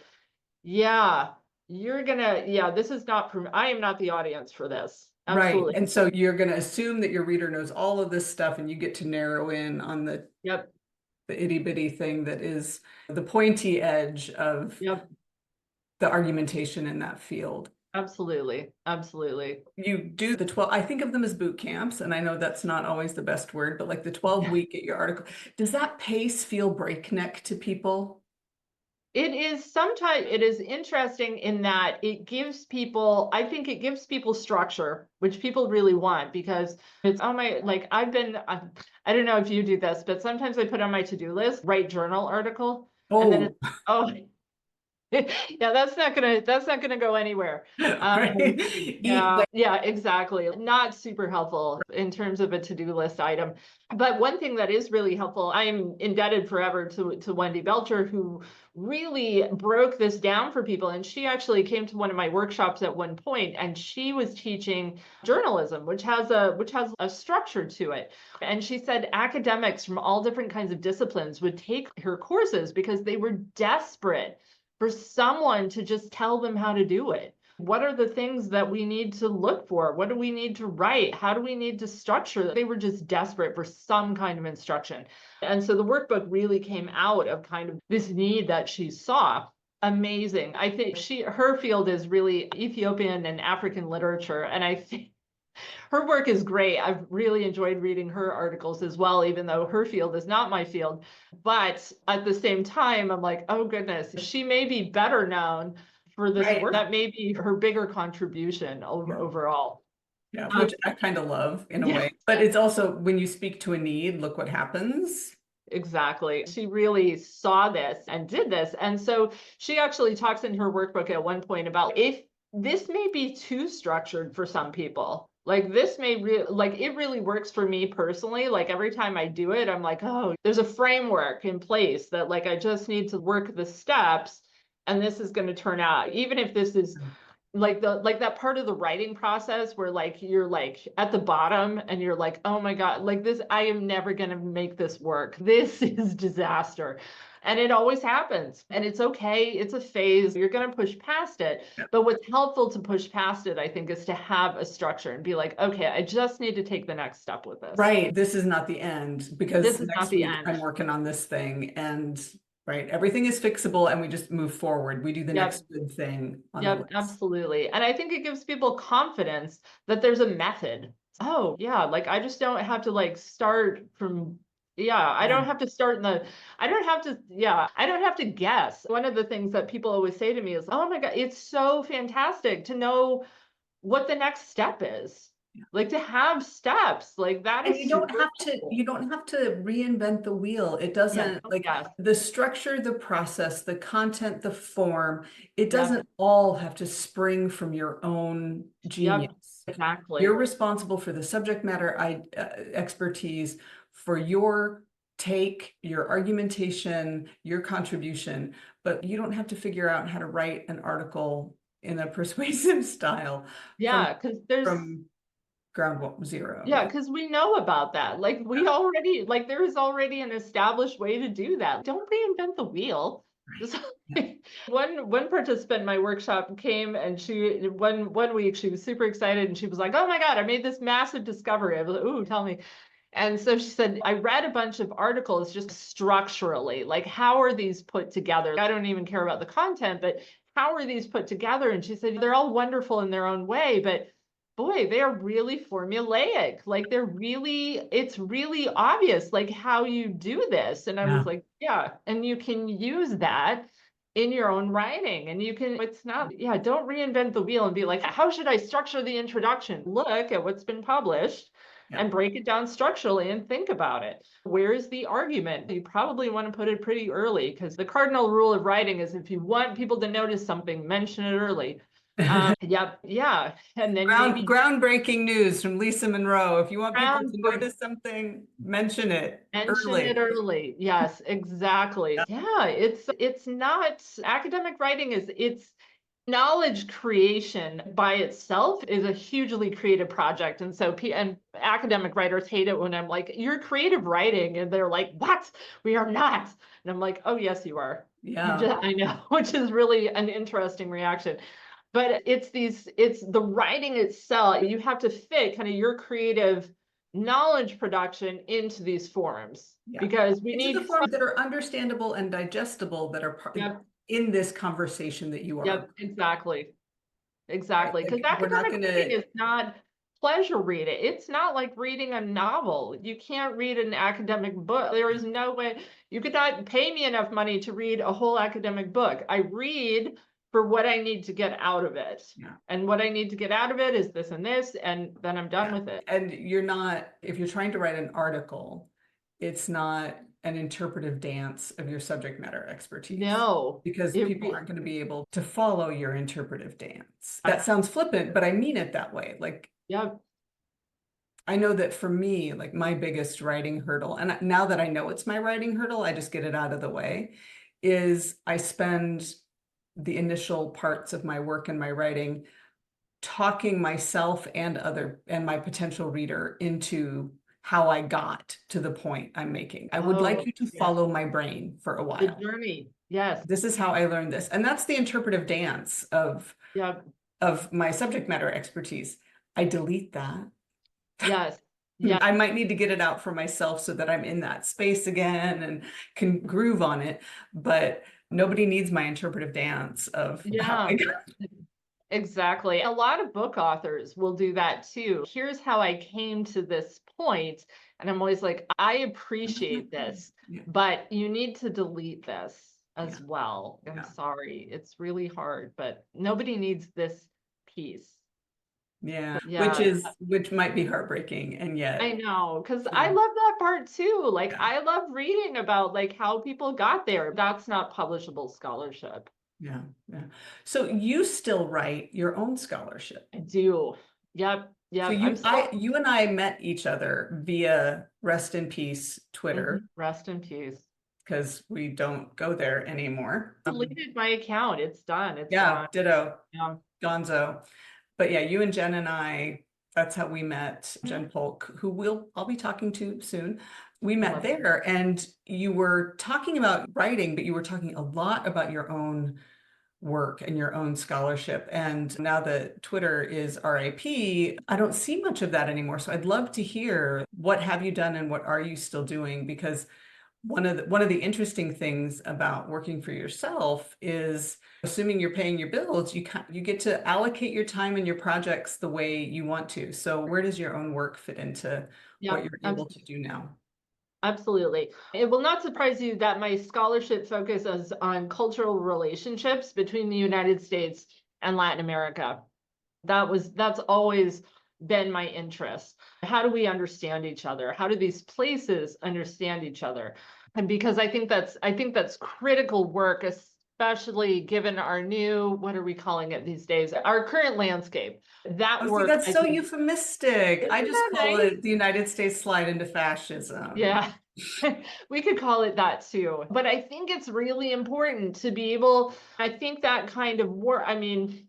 yeah, this is not, I am not the audience for this. Right. Absolutely. And so you're going to assume that your reader knows all of this stuff and you get to narrow in on Yep. the itty bitty thing that is the pointy edge of Yep. the argumentation in that field. Absolutely. Absolutely. You do the 12, I think of them as boot camps, and I know that's not always the best word, but like the 12-week get your article. Does that pace feel breakneck to people? It is sometimes it is interesting in that it gives people, I think it gives people structure, which people really want because it's on my, like I don't know if you do this, but sometimes I put on my to-do list, write journal article, and then Oh, it's, oh, yeah, that's not gonna go anywhere. right. Eat, Yeah, yeah, exactly. Not super helpful in terms of a to-do list item. But one thing that is really helpful, I'm indebted forever to Wendy Belcher, who really broke this down for people. And she actually came to one of my workshops at one point, and she was teaching journalism, which has a structure to it. And she said academics from all different kinds of disciplines would take her courses because they were desperate for someone to just tell them how to do it. What are the things that we need to look for? What do we need to write? How do we need to structure? They were just desperate for some kind of instruction. And so the workbook really came out of kind of this need that she saw. Amazing. I think her field is really Ethiopian and African literature. And I think her work is great. I've really enjoyed reading her articles as well, even though her field is not my field. But at the same time, I'm like, oh goodness, she may be better known for this right. work. That may be her bigger contribution Yeah. overall. Yeah, which I kind of love in a Yeah. way. But it's also when you speak to a need, look what happens. Exactly. She really saw this and did this. And so she actually talks in her workbook at one point about if this may be too structured for some people. Like this may like it really works for me personally. Like every time I do it, I'm like, oh, there's a framework in place that like I just need to work the steps and this is going to turn out. Even if this is like that part of the writing process where like you're like at the bottom and you're like, oh my god, like this, I am never gonna make this work, this is disaster. And it always happens, and it's okay, it's a phase, you're gonna push past it. But what's helpful to push past it, I think, is to have a structure and be like, okay, I just need to take the next step with this. Right. This is not the end, because This is not next the week end. I'm working on this thing, and right, everything is fixable and we just move forward. We do the Yep. next good thing on the Yep, list. absolutely. And I think it gives people confidence that there's a method. Oh, yeah, like I just don't have to like start from, yeah, I Yeah. don't have to start in the, I don't have to, yeah, I don't have to guess. One of the things that people always say to me is, oh my God, it's so fantastic to know what the next step is. Like to have steps, like that And is super helpful. you don't have to reinvent the wheel. It Yeah, doesn't, oh, like, yes, the structure, the process, the content, the form, it yep, doesn't all have to spring from your own yep, genius. You're exactly. responsible for the subject matter expertise, for your take, your argumentation, your contribution, but you don't have to figure out how to write an article in a persuasive style from Yeah, because there's, from ground zero. yeah, Yeah. because we know about that. Like we already, like there is already an established way to do that. Don't reinvent the wheel. Just Yeah. one participant in my workshop came and she one week she was super excited and she was like, "Oh my God, I made this massive discovery." I was like, "Ooh, tell me." And so she said, I read a bunch of articles just structurally, like how are these put together? I don't even care about the content, but how are these put together? And she said, they're all wonderful in their own way, but boy, they are really formulaic. Like they're really, it's really obvious, like how you do this. And I Yeah. was like, yeah, and you can use that in your own writing. And you can, it's not, yeah, don't reinvent the wheel and be like, how should I structure the introduction? Look at what's been published Yeah. and break it down structurally and think about it. Where is the argument? You probably want to put it pretty early because the cardinal rule of writing is if you want people to notice something, mention it early. Yep, yeah. And then maybe Groundbreaking news from Lisa Monro. If you want people to groundbreak, notice something, mention it mention it early. early. Yes, exactly. Yeah, it's not academic writing is it's knowledge creation by itself is a hugely creative project. And so, and academic writers hate it when I'm like, you're creative writing. And they're like, what? We are not. And I'm like, oh, yes, you are. You Yeah. just, I know, which is really an interesting reaction. But it's the writing itself. You have to fit kind of your creative knowledge production into these forums Yeah. because we Into the need, forms that are understandable and digestible, that are yep, in this conversation that you are, yep, exactly. right? Exactly, because Like, we're not academic going reading to, is not pleasure reading. It's not like reading a novel. You can't read an academic book. There is no way. You could not pay me enough money to read a whole academic book. I read for what I need to get out of it. yeah. And what I need to get out of it is this and this, and then I'm done Yeah. with it. And you're not, if you're trying to write an article, it's not an interpretive dance of your subject matter expertise, No, because it, people aren't going to be able to follow your interpretive dance. That sounds flippant, but I mean it that way. Like, yeah, I know that for me, like my biggest writing hurdle, and now that I know it's my writing hurdle, I just get it out of the way, is I spend the initial parts of my work and my writing talking myself and my potential reader into how I got to the point I'm making. I would like oh, you to yeah, follow my brain for a the while. journey. Yes, This is how I learned this. And that's the interpretive dance yeah, of my subject matter expertise. I delete that. yes, yeah, I might need to get it out for myself so that I'm in that space again and can groove on it. But nobody needs my interpretive dance of how yeah. I got. Exactly. A lot of book authors will do that too. Here's how I came to this point. And I'm always like, I appreciate this, Yeah, but you need to delete this yeah, as well. I'm yeah. sorry. It's really hard, but nobody needs this piece. Yeah, Yeah, which might be heartbreaking, and I yet, know, because I yeah, love that part too. Like, yeah, I love reading about like how people got there. That's not publishable scholarship. yeah, yeah. So you still write your own scholarship. I do. Yep, So yep. I'm still you and I met each other via Rest in Peace Twitter rest in peace. because we don't go there anymore. Deleted my account. It's done. It's Yeah, gone. ditto, Yeah. Gonzo. But yeah, you and Jen and I, that's how we met. Mhm. Jen Polk, who I'll be talking to soon. We I met love it. there, and you were talking about writing, but you were talking a lot about your own work and your own scholarship. And now that Twitter is RIP, I don't see much of that anymore. So I'd love to hear what have you done and what are you still doing? Because one of the interesting things about working for yourself is assuming you're paying your bills, you get to allocate your time and your projects the way you want to. So where does your own work fit into what Yep. you're able to do now? Absolutely. It will not surprise you that my scholarship focuses on cultural relationships between the United States and Latin America. That's always been my interest. How do we understand each other? How do these places understand each other? And because I think that's critical work, especially given our new, what are we calling it these days? Our current landscape. That Oh, see, work, that's I so think, euphemistic. I isn't just that call nice? it the United States slide into fascism. Yeah. We could call it that too. But I think it's really important to be able, I think that kind of work, I mean,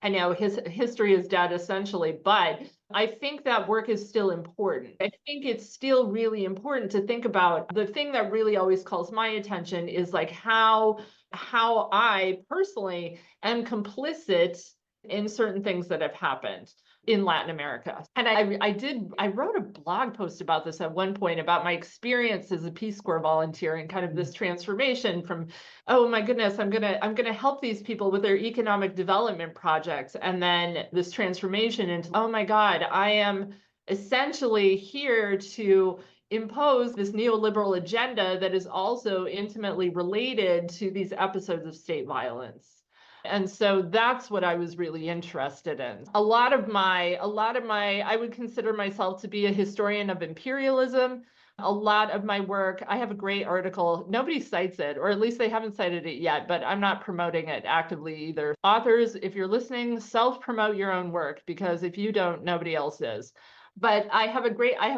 I know his history is dead essentially, but I think that work is still important. I think it's still really important to think about. The thing that really always calls my attention is like how I personally am complicit in certain things that have happened in Latin America. And I wrote a blog post about this at one point about my experience as a Peace Corps volunteer and kind of this transformation from, oh my goodness, I'm gonna help these people with their economic development projects, and then this transformation into, oh my God, I am essentially here to impose this neoliberal agenda that is also intimately related to these episodes of state violence. And so that's what I was really interested in. I would consider myself to be a historian of imperialism. A lot of my work, I have a great article. Nobody cites it, or at least they haven't cited it yet, but I'm not promoting it actively either. Authors, if you're listening, self-promote your own work, because if you don't, nobody else is. But I have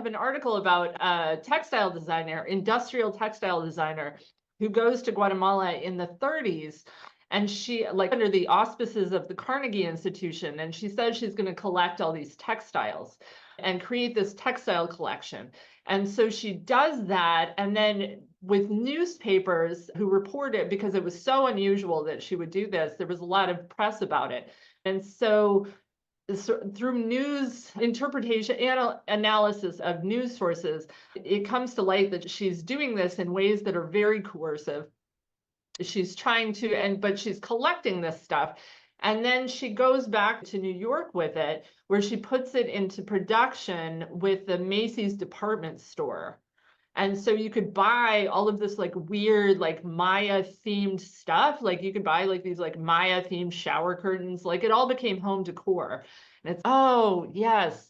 an article about a textile designer, industrial textile designer, who goes to Guatemala in the 30s, and she, like, under the auspices of the Carnegie Institution, and she says she's going to collect all these textiles and create this textile collection. And so she does that, and then with newspapers who report it, because it was so unusual that she would do this, there was a lot of press about it. And so through news interpretation, analysis of news sources, it comes to light that she's doing this in ways that are very coercive. She's trying to, but she's collecting this stuff. And then she goes back to New York with it, where she puts it into production with the Macy's department store. And so you could buy all of this like weird, like Maya themed stuff. Like you could buy like these like Maya themed shower curtains. Like it all became home decor. And it's, oh, yes.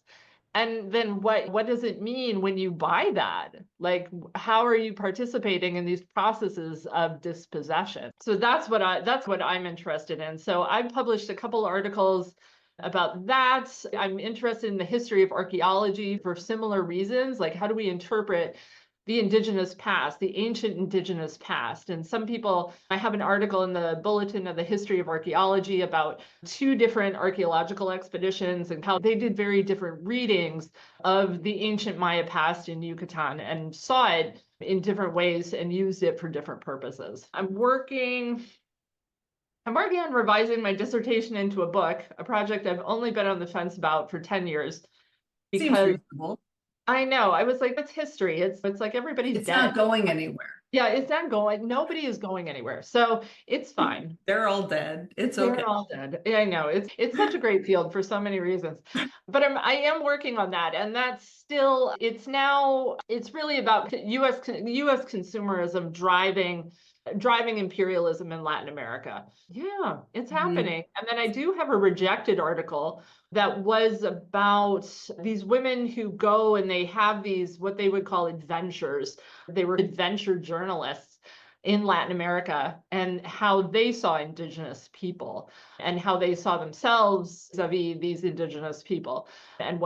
And then what does it mean when you buy that? Like, how are you participating in these processes of dispossession? So that's what I'm interested in. So I've published a couple articles about that. I'm interested in the history of archaeology for similar reasons. Like, how do we interpret the indigenous past, the ancient indigenous past? And some people, I have an article in the Bulletin of the History of Archaeology about two different archaeological expeditions and how they did very different readings of the ancient Maya past in Yucatan and saw it in different ways and used it for different purposes. I'm working on revising my dissertation into a book, a project I've only been on the fence about for 10 years, Seems because reasonable. I know, I was like, that's history. It's like everybody's It's dead. not going anywhere. Yeah, it's not going, nobody is going anywhere. So it's fine. They're all dead. It's okay. They're all dead. Yeah, I know. It's such a great field for so many reasons. But I am working on that. And that's still, it's really about US consumerism driving driving imperialism in Latin America. Yeah, it's Mhm. happening. And then I do have a rejected article that was about these women who go and they have these, what they would call adventures. They were adventure journalists in Latin America and how they saw indigenous people and how they saw themselves vis-a-vis these indigenous people and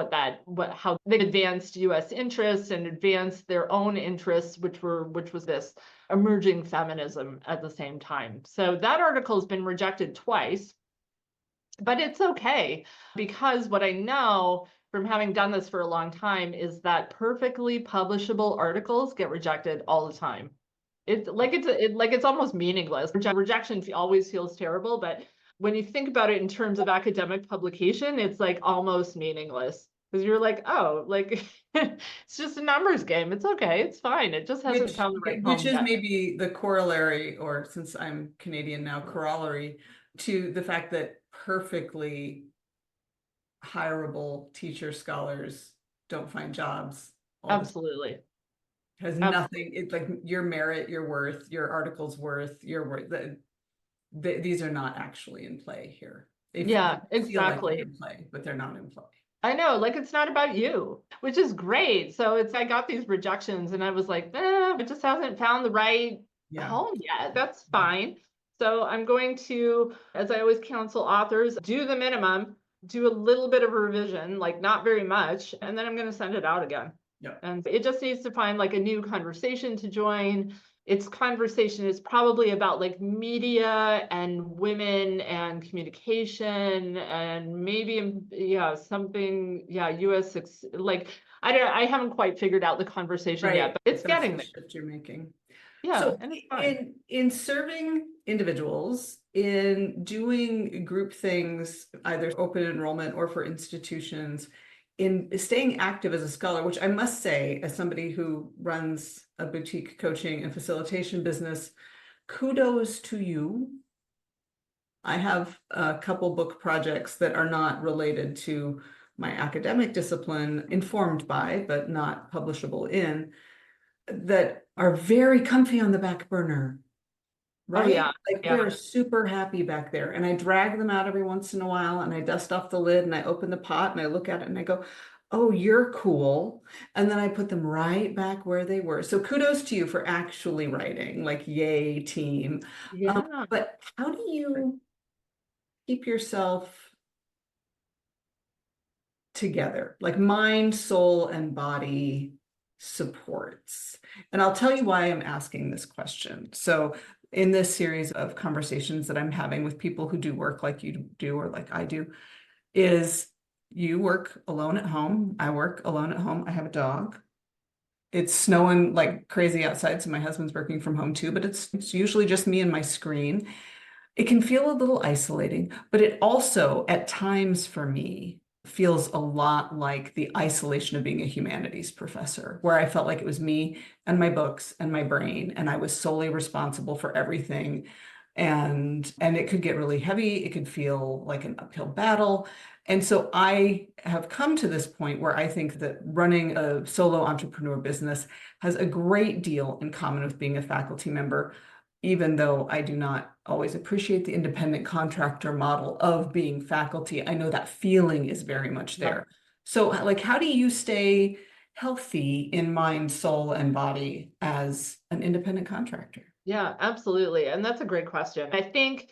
how they advanced US interests and advanced their own interests, which was this emerging feminism at the same time. So that article has been rejected twice, but it's okay, because what I know from having done this for a long time is that perfectly publishable articles get rejected all the time. It's almost meaningless. Rejection always feels terrible, but when you think about it in terms of academic publication, it's like almost meaningless, because you're like, oh, like it's just a numbers game. It's okay. It's fine. It just hasn't Which found the right which home is yet. maybe the corollary, or since I'm Canadian now, corollary to the fact that perfectly hireable teacher scholars don't find jobs all the time. Absolutely. Has nothing, Absolutely. it's like your merit, your worth, your article's worth, your worth. These are not actually in play here. They Yeah, feel like they're exactly. in play, but they're not in play. I know, like it's not about you, which is great. So I got these rejections and I was like, it just hasn't found the right Yeah. home yet. That's fine. So I'm going to, as I always counsel authors, do the minimum, do a little bit of a revision, like not very much, and then I'm going to send it out again. Yeah. And it just needs to find like a new conversation to join. Its conversation is probably about like media and women and communication and maybe, yeah, something, yeah, like I haven't quite figured out the conversation yet, Right. but it's That's getting the there. shift you're making. Yeah, So and it's fun. in serving individuals, in doing group things, either open enrollment or for institutions, in staying active as a scholar, which I must say, as somebody who runs a boutique coaching and facilitation business, kudos to you. I have a couple book projects that are not related to my academic discipline, informed by, but not publishable in, that are very comfy on the back burner, Oh right? yeah, Like yeah, they're super happy back there. And I drag them out every once in a while and I dust off the lid and I open the pot and I look at it and I go, oh, you're cool. And then I put them right back where they were. So kudos to you for actually writing, like, yay, team. yeah, But how do you keep yourself together, like mind, soul, and body supports? And I'll tell you why I'm asking this question. So, in this series of conversations that I'm having with people who do work like you do or like I do, is you work alone at home. I work alone at home. I have a dog. It's snowing like crazy outside, so my husband's working from home too, but it's usually just me and my screen. It can feel a little isolating, but it also, at times for me, feels a lot like the isolation of being a humanities professor, where I felt like it was me and my books and my brain, and I was solely responsible for everything. And it could get really heavy. It could feel like an uphill battle. And so I have come to this point where I think that running a solo entrepreneur business has a great deal in common with being a faculty member, even though I do not always appreciate the independent contractor model of being faculty. I know that feeling is very much yeah. there. So, like, how do you stay healthy in mind, soul, and body as an independent contractor? Yeah, absolutely. And that's a great question. I think,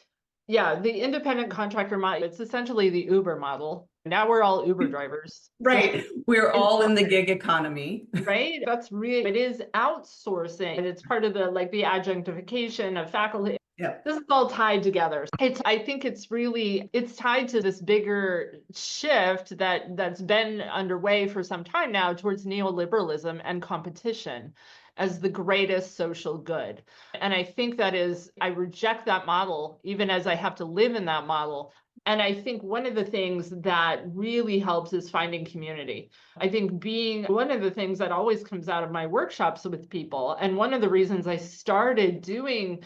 yeah, the independent contractor model, it's essentially the Uber model. Now we're all Uber drivers. So Right. We're all in the gig economy. right? That's really, it is outsourcing and it's part of the like the adjunctification of faculty. Yeah. This is all tied together. I think it's tied to this bigger shift that's been underway for some time now towards neoliberalism and competition as the greatest social good. And I think I reject that model, even as I have to live in that model. And I think one of the things that really helps is finding community. I think being one of the things that always comes out of my workshops with people, and one of the reasons I started doing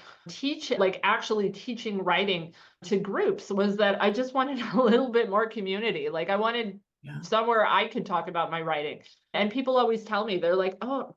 like actually teaching writing to groups, was that I just wanted a little bit more community. Like I wanted Yeah. somewhere I could talk about my writing. And people always tell me, they're like, oh,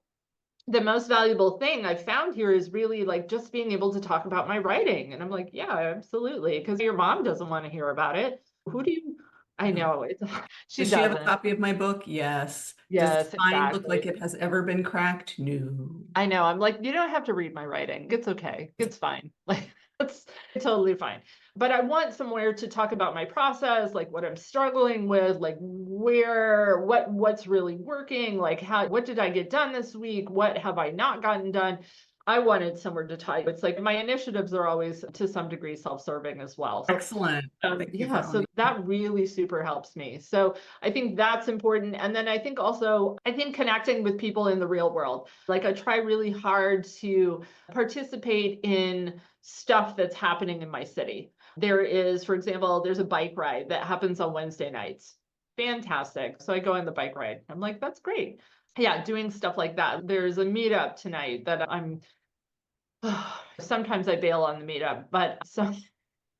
the most valuable thing I've found here is really like just being able to talk about my writing. And I'm like, yeah, absolutely. Because your mom doesn't want to hear about it. Who do you, I No. know it's, she Does she have a doesn't. copy of my book? Yes. Does the Yes, spine look like exactly. it has ever been cracked? No. I know. I'm like, you don't have to read my writing. It's okay. It's fine. Like, it's totally fine. But I want somewhere to talk about my process, like what I'm struggling with, like what's really working, like what did I get done this week? What have I not gotten done? I wanted somewhere to type. It's like my initiatives are always to some degree self-serving as well. So Excellent. Thank you yeah, for so owning. that really super helps me. So I think that's important. And then I think also, I think connecting with people in the real world. Like I try really hard to participate in stuff that's happening in my city. There is, for example, there's a bike ride that happens on Wednesday nights. Fantastic. So I go on the bike ride. I'm like, that's great. Yeah, doing stuff like that. There's a meetup tonight that I'm sometimes I bail on the meetup, but so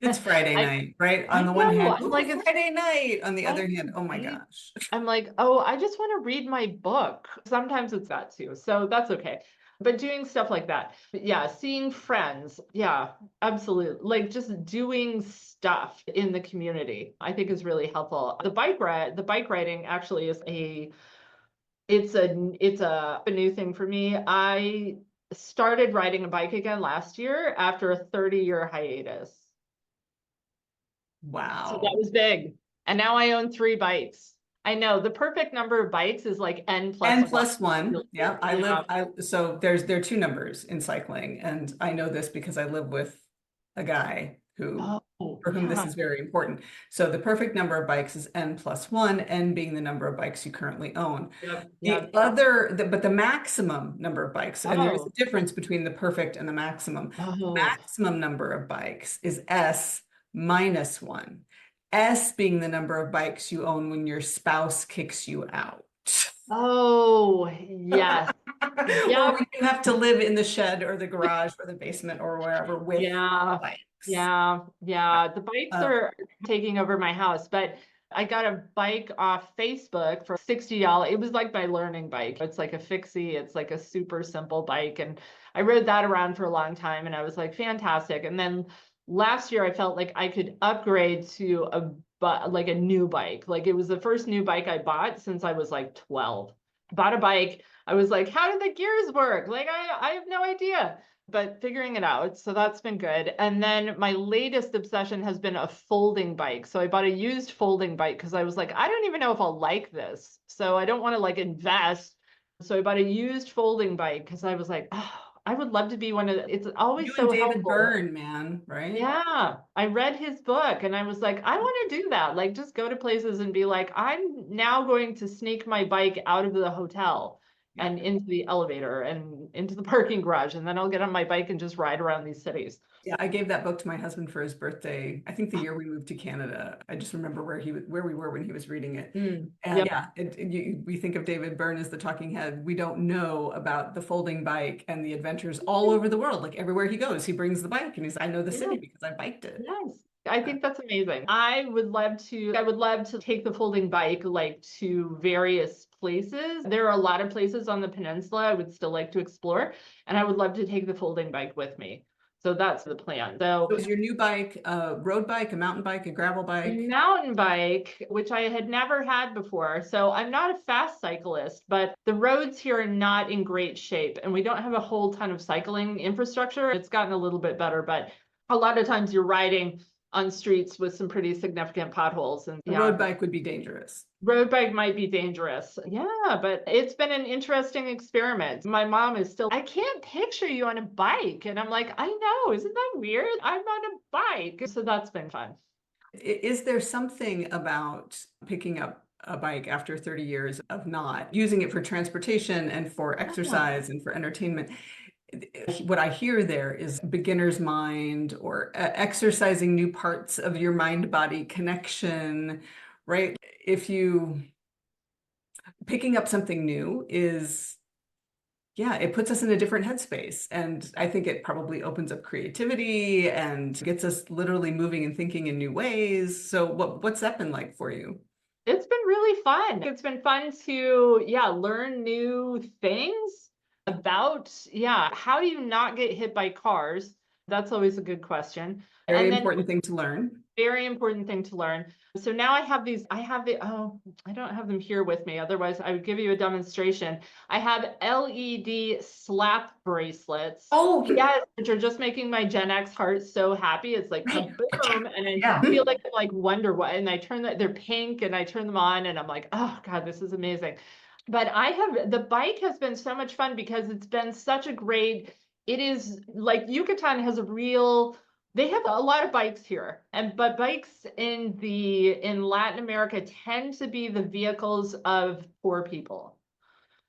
It's Friday I night, right? On I the one know. hand, I'm oh, like, it's Friday night. On the other hand, oh my right. gosh. I'm like, oh, I just want to read my book. Sometimes it's that too. So that's okay. But doing stuff like that. But yeah, seeing friends. Yeah, absolutely. Like just doing stuff in the community, I think is really helpful. The bike riding actually is a new thing for me. I started riding a bike again last year after a 30-year hiatus. So that Wow. was big. And now I own 3 bikes. I know the perfect number of bikes is like N plus N one. plus one. Yeah, Yeah. so there are two numbers in cycling, and I know this because I live with a guy Oh, for whom this yeah. is very important. So the perfect number of bikes is N plus one, N being the number of bikes you currently own. Yep. The Yep. other, but the maximum number of bikes, and there is a Oh, difference between the perfect and the maximum. oh, Maximum number of bikes is S minus one. S being the number of bikes you own when your spouse kicks you out. oh, yes. Or Yep. when you have to live in the shed or the garage or the basement or wherever with Yeah. bikes. Yeah. Yeah. Yeah. The bikes Uh, are taking over my house, but I got a bike off Facebook for $60. It was like my learning bike. It's like a fixie. It's like a super simple bike. And I rode that around for a long time and I was like, fantastic. And then last year I felt like I could upgrade to like a new bike. Like it was the first new bike I bought since I was like 12. Bought a bike. I was like, how do the gears work? Like I have no idea, but figuring it out. So that's been good. And then my latest obsession has been a folding bike. So I bought a used folding bike because I was like, I don't even know if I'll like this. So I don't want to like invest. So I bought a used folding bike because I was like, oh, I would love to be one of it's you always and so David helpful. Byrne, man, right? Yeah, I read his book and I was like, I want to do that. Like, just go to places and be like, I'm now going to sneak my bike out of the hotel Yeah. and into the elevator and into the parking garage. And then I'll get on my bike and just ride around these cities. Yeah, I gave that book to my husband for his birthday. I think the year we moved to Canada. I just remember where we were when he was reading it. And Yep. yeah, we think of David Byrne as the talking head. We don't know about the folding bike and the adventures all over the world. Like everywhere he goes, he brings the bike and I know the Yeah. city because I biked it. Yes. I think that's amazing. I would love to take the folding bike like to various places. There are a lot of places on the peninsula I would still like to explore, and I would love to take the folding bike with me. So that's the plan. So So is your new bike a road bike, a mountain bike, a gravel a bike? mountain bike, which I had never had before. So I'm not a fast cyclist, but the roads here are not in great shape and we don't have a whole ton of cycling infrastructure. It's gotten a little bit better, but a lot of times you're riding on streets with some pretty significant potholes and A yeah, road bike would be dangerous. road bike might be dangerous. Yeah, but it's been an interesting experiment. My mom is still, I can't picture you on a bike. And I'm like, I know, isn't that weird? I'm on a bike. So that's been fun. Is there something about picking up a bike after 30 years of not using it for transportation and for Yeah. exercise and for entertainment? What I hear there is beginner's mind or exercising new parts of your mind-body connection, right? If you picking up something new is, yeah, it puts us in a different headspace. And I think it probably opens up creativity and gets us literally moving and thinking in new ways. So what's that been like for you? It's been really fun. It's been fun to, yeah, learn new things. Yeah, how do you not get hit by cars? That's always a good question. Very And then important thing to learn. very important thing to learn. So now I don't have them here with me. Otherwise, I would give you a demonstration. I have LED slap bracelets. Oh, Yes, which are just making my Gen X heart so happy. It's like right. kaboom, and I Yeah. feel like I'm like Wonder Woman. And they're pink, and I turn them on, and I'm like, oh God, this is amazing. But the bike has been so much fun because it's been such a great, it is like Yucatan has they have a lot of bikes here, but bikes in Latin America tend to be the vehicles of poor people.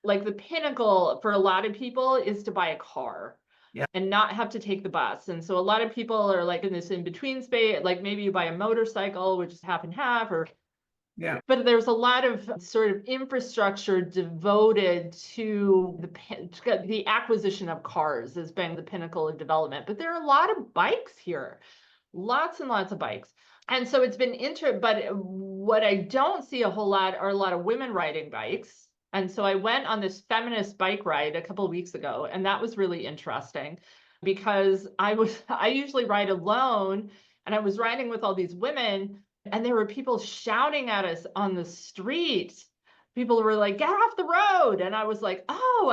Like the pinnacle for a lot of people is to buy a car. Yeah. And not have to take the bus. And so a lot of people are like in this in between space, like maybe you buy a motorcycle, which is half and half, or Yeah. but there's a lot of sort of infrastructure devoted to the acquisition of cars has been the pinnacle of development. But there are a lot of bikes here, lots and lots of bikes. And so it's been but what I don't see a whole lot are a lot of women riding bikes. And so I went on this feminist bike ride a couple of weeks ago, and that was really interesting because I usually ride alone, and I was riding with all these women, and there were people shouting at us on the street. People were like, get off the road. And I was like, oh,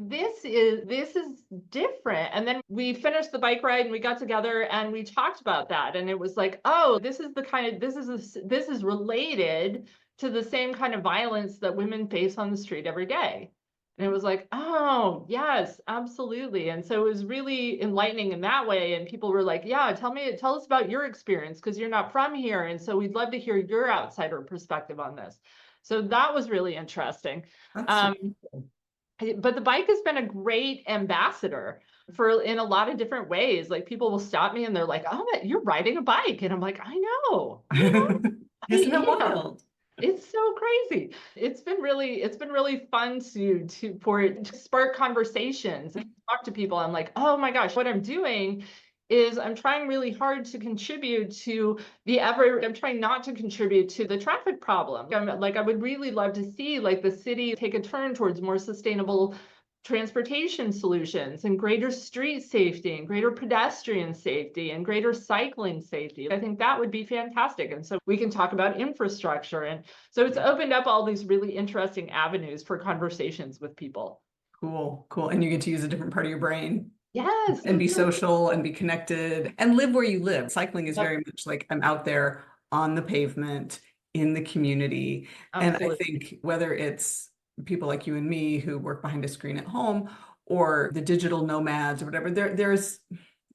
this is different. And then we finished the bike ride and we got together and we talked about that. And it was like, oh, this is related to the same kind of violence that women face on the street every day. And it was like, oh, yes, absolutely. And so it was really enlightening in that way. And people were like, yeah, tell us about your experience because you're not from here. And so we'd love to hear your outsider perspective on this. So that was really interesting. That's so Um, cool. but the bike has been a great ambassador in a lot of different ways. Like people will stop me and they're like, oh, you're riding a bike. And I'm like, I know, I Isn't it am. wild? It's so crazy. It's been really fun for it to spark conversations and talk to people. I'm like, oh my gosh, what I'm doing is I'm trying really hard to contribute to I'm trying not to contribute to the traffic problem. I would really love to see like the city take a turn towards more sustainable transportation solutions and greater street safety and greater pedestrian safety and greater cycling safety. I think that would be fantastic. And so we can talk about infrastructure. And so it's opened up all these really interesting avenues for conversations with people. Cool, cool. And you get to use a different part of your brain Yes, and be that's right. social and be connected and live where you live. Cycling is Yep, very much like I'm out there on the pavement in the community. And I absolutely. think whether it's people like you and me who work behind a screen at home or the digital nomads or whatever,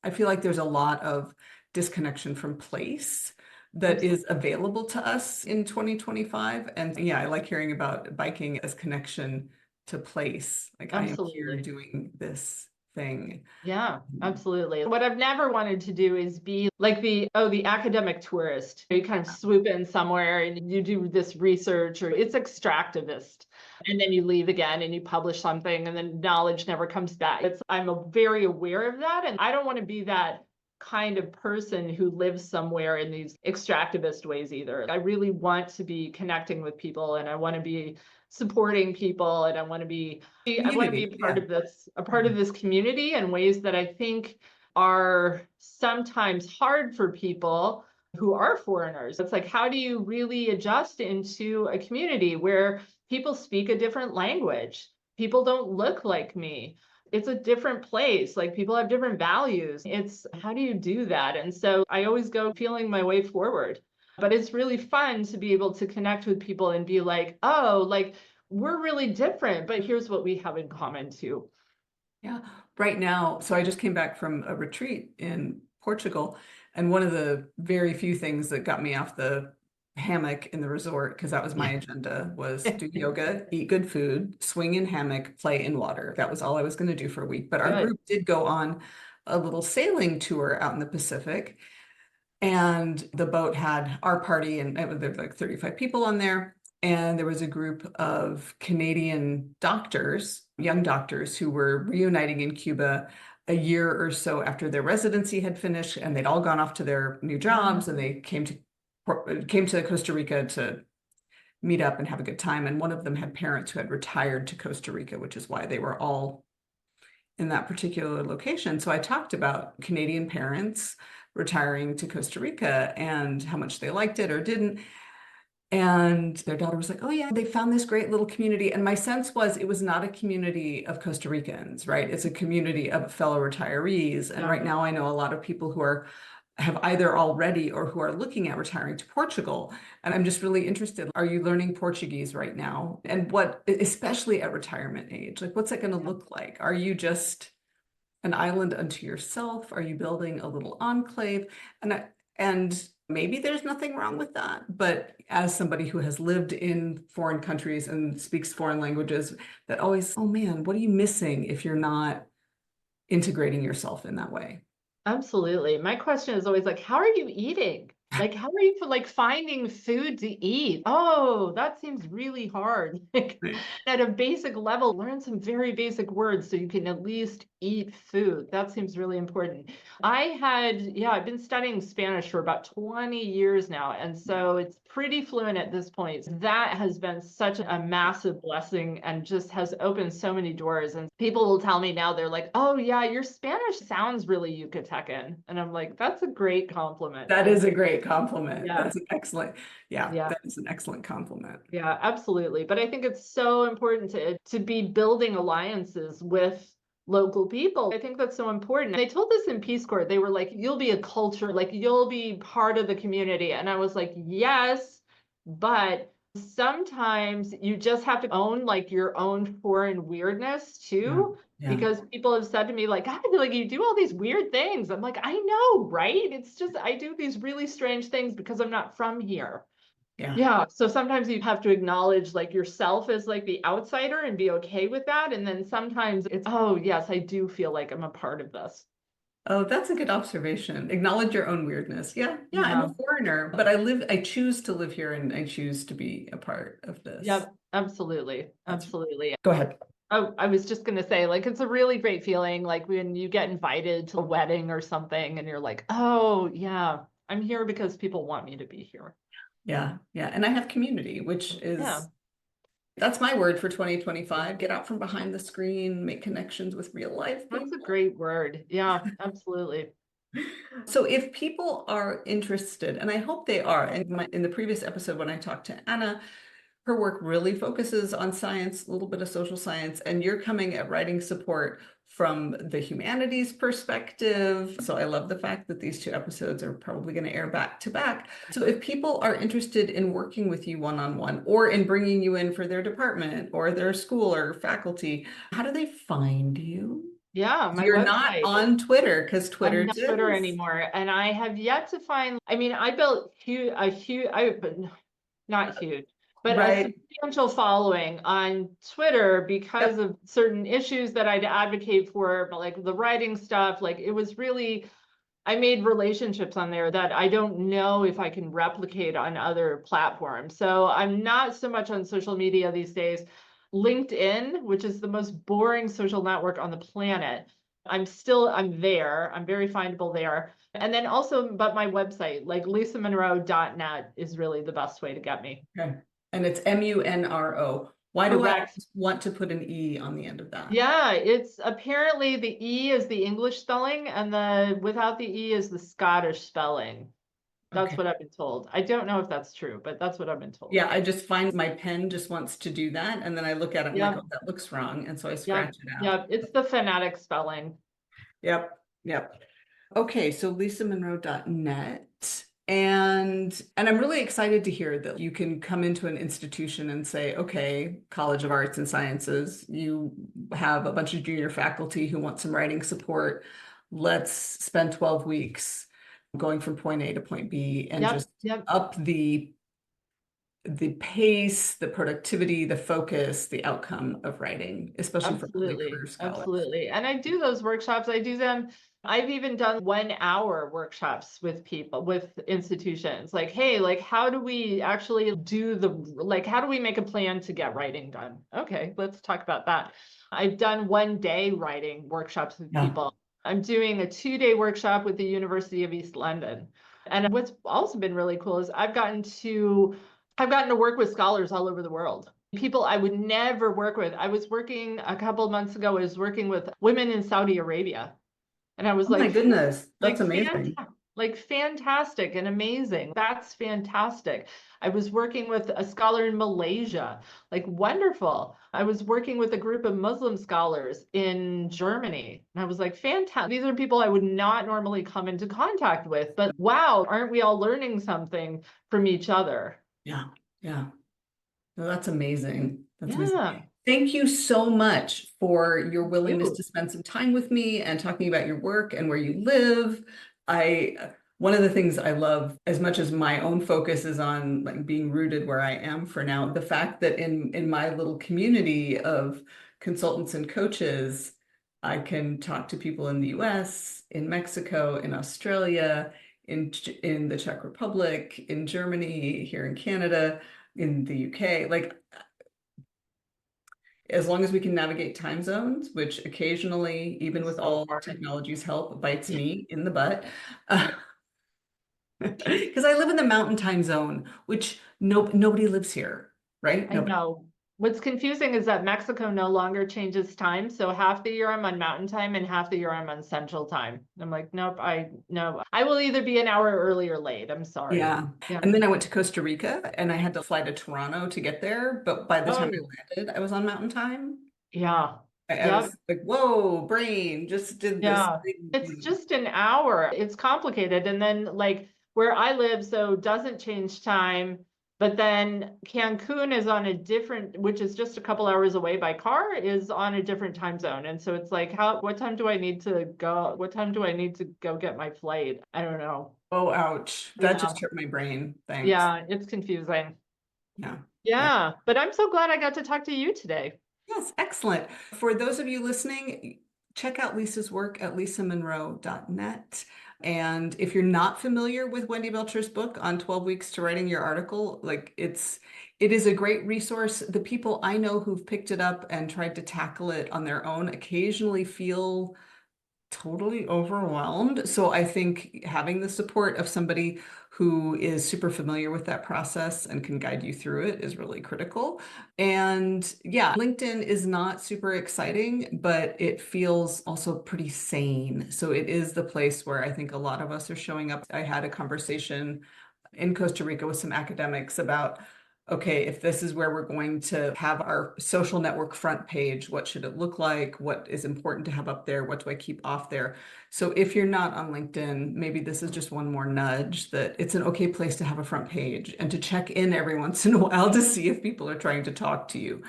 I feel like there's a lot of disconnection from place that Absolutely. is available to us in 2025. And yeah, I like hearing about biking as connection to place. Like I am here Absolutely. doing this thing. Yeah, absolutely. What I've never wanted to do is be like the academic tourist. You kind of swoop in somewhere and you do this research or it's extractivist. And then you leave again and you publish something and then knowledge never comes back. Very aware of that. And I don't want to be that kind of person who lives somewhere in these extractivist ways either. I really want to be connecting with people and I want to be supporting people and I want to be Community, yeah. a part of this community in ways that I think are sometimes hard for people who are foreigners. It's like, how do you really adjust into a community where people speak a different language? People don't look like me. It's a different place. Like people have different values. It's how do you do that? And so I always go feeling my way forward. But it's really fun to be able to connect with people and be like, oh, like we're really different, but here's what we have in common too. Yeah, right now. So I just came back from a retreat in Portugal, and one of the very few things that got me off the hammock in the resort, because that was my agenda, was do yoga, eat good food, swing in hammock, play in water. That was all I was going to do for a week. But our Good. group did go on a little sailing tour out in the Pacific, and the boat had our party, and there were like 35 people on there. And there was a group of Canadian doctors, young doctors, who were reuniting in Cuba a year or so after their residency had finished, and they'd all gone off to their new jobs, and they came to Costa Rica to meet up and have a good time. And one of them had parents who had retired to Costa Rica, which is why they were all in that particular location. So I talked about Canadian parents retiring to Costa Rica and how much they liked it or didn't. And their daughter was like, oh, yeah, they found this great little community. And my sense was it was not a community of Costa Ricans, right? It's a community of fellow retirees. And Yeah. right now, I know a lot of people who have either already or who are looking at retiring to Portugal. And I'm just really interested. Are you learning Portuguese right now? And what, especially at retirement age, like what's that going to look like? Are you just an island unto yourself? Are you building a little enclave? And maybe there's nothing wrong with that, but as somebody who has lived in foreign countries and speaks foreign languages, that always, oh man, what are you missing if you're not integrating yourself in that way? Absolutely. My question is always like, how are you eating? Like, how are you like finding food to eat? Oh, that seems really hard. Like, Right. at a basic level, learn some very basic words so you can at least eat food. That seems really important. I've been studying Spanish for about 20 years now. And so it's pretty fluent at this point. That has been such a massive blessing and just has opened so many doors. And people will tell me now, they're like, oh, yeah, your Spanish sounds really Yucatecan. And I'm like, that's a great compliment. That is a great compliment. Yeah. That's an excellent, yeah, Yeah. that is an excellent compliment. Yeah, absolutely. But I think it's so important to be building alliances with local people. I think that's so important. They told us in Peace Corps, they were like, you'll be a culture, like you'll be part of the community. And I was like, yes, but sometimes you just have to own like your own foreign weirdness Yeah, too. yeah, Because people have said to me, like, God, like you do all these weird things. I'm like, I know, right? It's just I do these really strange things because I'm not from here. yeah. Yeah, so sometimes you have to acknowledge like yourself as like the outsider and be okay with that. And then sometimes it's, oh, yes, I do feel like I'm a part of this. Oh, that's a good observation. Acknowledge your own weirdness. Yeah, yeah, I'm Yeah. a foreigner, but I choose to live here and I choose to be a part of this. Yep. Absolutely. That's, Absolutely. go ahead. Oh, I was just going to say, like, it's a really great feeling, like when you get invited to a wedding or something and you're like, oh, yeah, I'm here because people want me to be here. Yeah, yeah. And I have community, which Yeah. is that's my word for 2025. Get out from behind the screen, make connections with real life That's a people. great word. Yeah, absolutely. So if people are interested, and I hope they are, in the previous episode when I talked to Anna, her work really focuses on science, a little bit of social science, and you're coming at writing support from the humanities perspective. So I love the fact that these two episodes are probably going to air back to back. So if people are interested in working with you one-on-one or in bringing you in for their department or their school or faculty, how do they find you? Yeah, my You're not website. on Twitter because I'm Twitter not Twitter just, anymore, and I have yet to find. I mean, I built but not huge, but a right? substantial following on Twitter because Yep. of certain issues that I'd advocate for, but like the writing stuff. Like it was really, I made relationships on there that I don't know if I can replicate on other platforms. So I'm not so much on social media these days. LinkedIn, which is the most boring social network on the planet. I'm there. I'm very findable there. And then also, but my website, like lisamonro.net is really the best way to get me. Okay. And it's Munro. Why do I Correct. always want to put an E on the end of that? Yeah, it's apparently the E is the English spelling and the without the E is the Scottish spelling. That's Okay. what I've been told. I don't know if that's true, but that's what I've been told. Yeah, I just find my pen just wants to do that. And then I look at it, I'm like, Yep, oh, that looks wrong. And so I yep, scratch it out. yep. It's the phonetic spelling. Yep. Yep. Okay, so lisamonro.net. And I'm really excited to hear that you can come into an institution and say, okay, College of Arts and Sciences, you have a bunch of junior faculty who want some writing support. Let's spend 12 weeks going from point A to point B and Yep, just yep. up the pace, the productivity, the focus, the outcome of writing, especially for early Absolutely. career scholars. Absolutely. And I do those workshops. I do them. I've even done 1 hour workshops with people, with institutions. Like, hey, like, how do we actually do like, how do we make a plan to get writing done? Okay, let's talk about that. I've done 1 day writing workshops with Yeah. people. I'm doing a 2 day workshop with the University of East London. And what's also been really cool is I've gotten to work with scholars all over the world. People I would never work with. I was working a couple of months ago, I was working with women in Saudi Arabia. And I was Oh my goodness, that's amazing. like fantastic and amazing. That's fantastic. I was working with a scholar in Malaysia, like wonderful. I was working with a group of Muslim scholars in Germany. And I was like, fantastic. These are people I would not normally come into contact with, but wow, aren't we all learning something from each other? Yeah, yeah. No, that's amazing. That's amazing. Yeah. Thank you so much for your Thank willingness you. to spend some time with me and talking about your work and where you live. One of the things I love, as much as my own focus is on like being rooted where I am for now, the fact that in my little community of consultants and coaches, I can talk to people in the US, in Mexico, in Australia, in the Czech Republic, in Germany, here in Canada, in the UK. Like as long as we can navigate time zones, which occasionally, even with So all hard. technology's help, bites me in the butt. Because I live in the mountain time zone, which nobody lives here, right? I Nobody. know. What's confusing is that Mexico no longer changes time. So half the year I'm on mountain time and half the year I'm on central time. I'm like, nope, no. I will either be an hour early or late. I'm sorry. Yeah. Yeah. And then I went to Costa Rica and I had to fly to Toronto to get there. But by the time Oh, I landed, I was on mountain time. yeah. I Yep. was like, whoa, brain, just did this Yeah. thing. It's just an hour. It's complicated. And then like where I live, so doesn't change time. But then Cancun is on a different, which is just a couple hours away by car, is on a different time zone. And so it's like, what time do I need to go? What time do I need to go get my flight? I don't know. Oh, ouch. That Yeah. just hurt my brain. Thanks. Yeah, it's confusing. Yeah. Yeah. Yeah, but I'm so glad I got to talk to you today. Yes, excellent. For those of you listening, check out Lisa's work at lisamonro.net. And if you're not familiar with Wendy Belcher's book on 12 weeks to writing your article, like it is a great resource. The people I know who've picked it up and tried to tackle it on their own occasionally feel totally overwhelmed. So I think having the support of somebody who is super familiar with that process and can guide you through it is really critical. And yeah, LinkedIn is not super exciting, but it feels also pretty sane. So it is the place where I think a lot of us are showing up. I had a conversation in Costa Rica with some academics about, okay, if this is where we're going to have our social network front page, what should it look like? What is important to have up there? What do I keep off there? So if you're not on LinkedIn, maybe this is just one more nudge that it's an okay place to have a front page and to check in every once in a while to see if people are trying to talk to you.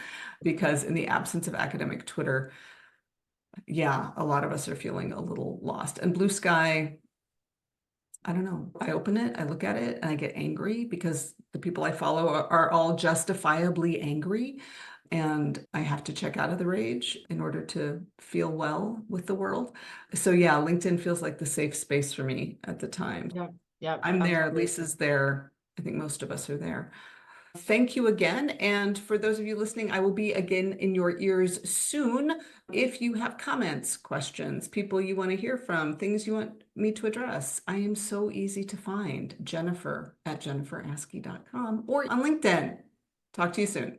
Because in the absence of academic Twitter, yeah, a lot of us are feeling a little lost. And Blue Sky, I don't know. I open it, I look at it, and I get angry because the people I follow are all justifiably angry. And I have to check out of the rage in order to feel well with the world. So, yeah, LinkedIn feels like the safe space for me at the time. Yeah, yeah, I'm there, absolutely. Lisa's there. I think most of us are there. Thank you again. And for those of you listening, I will be again in your ears soon. If you have comments, questions, people you want to hear from, things you want me to address, I am so easy to find. Jennifer at jenniferaskey.com or on LinkedIn. Talk to you soon.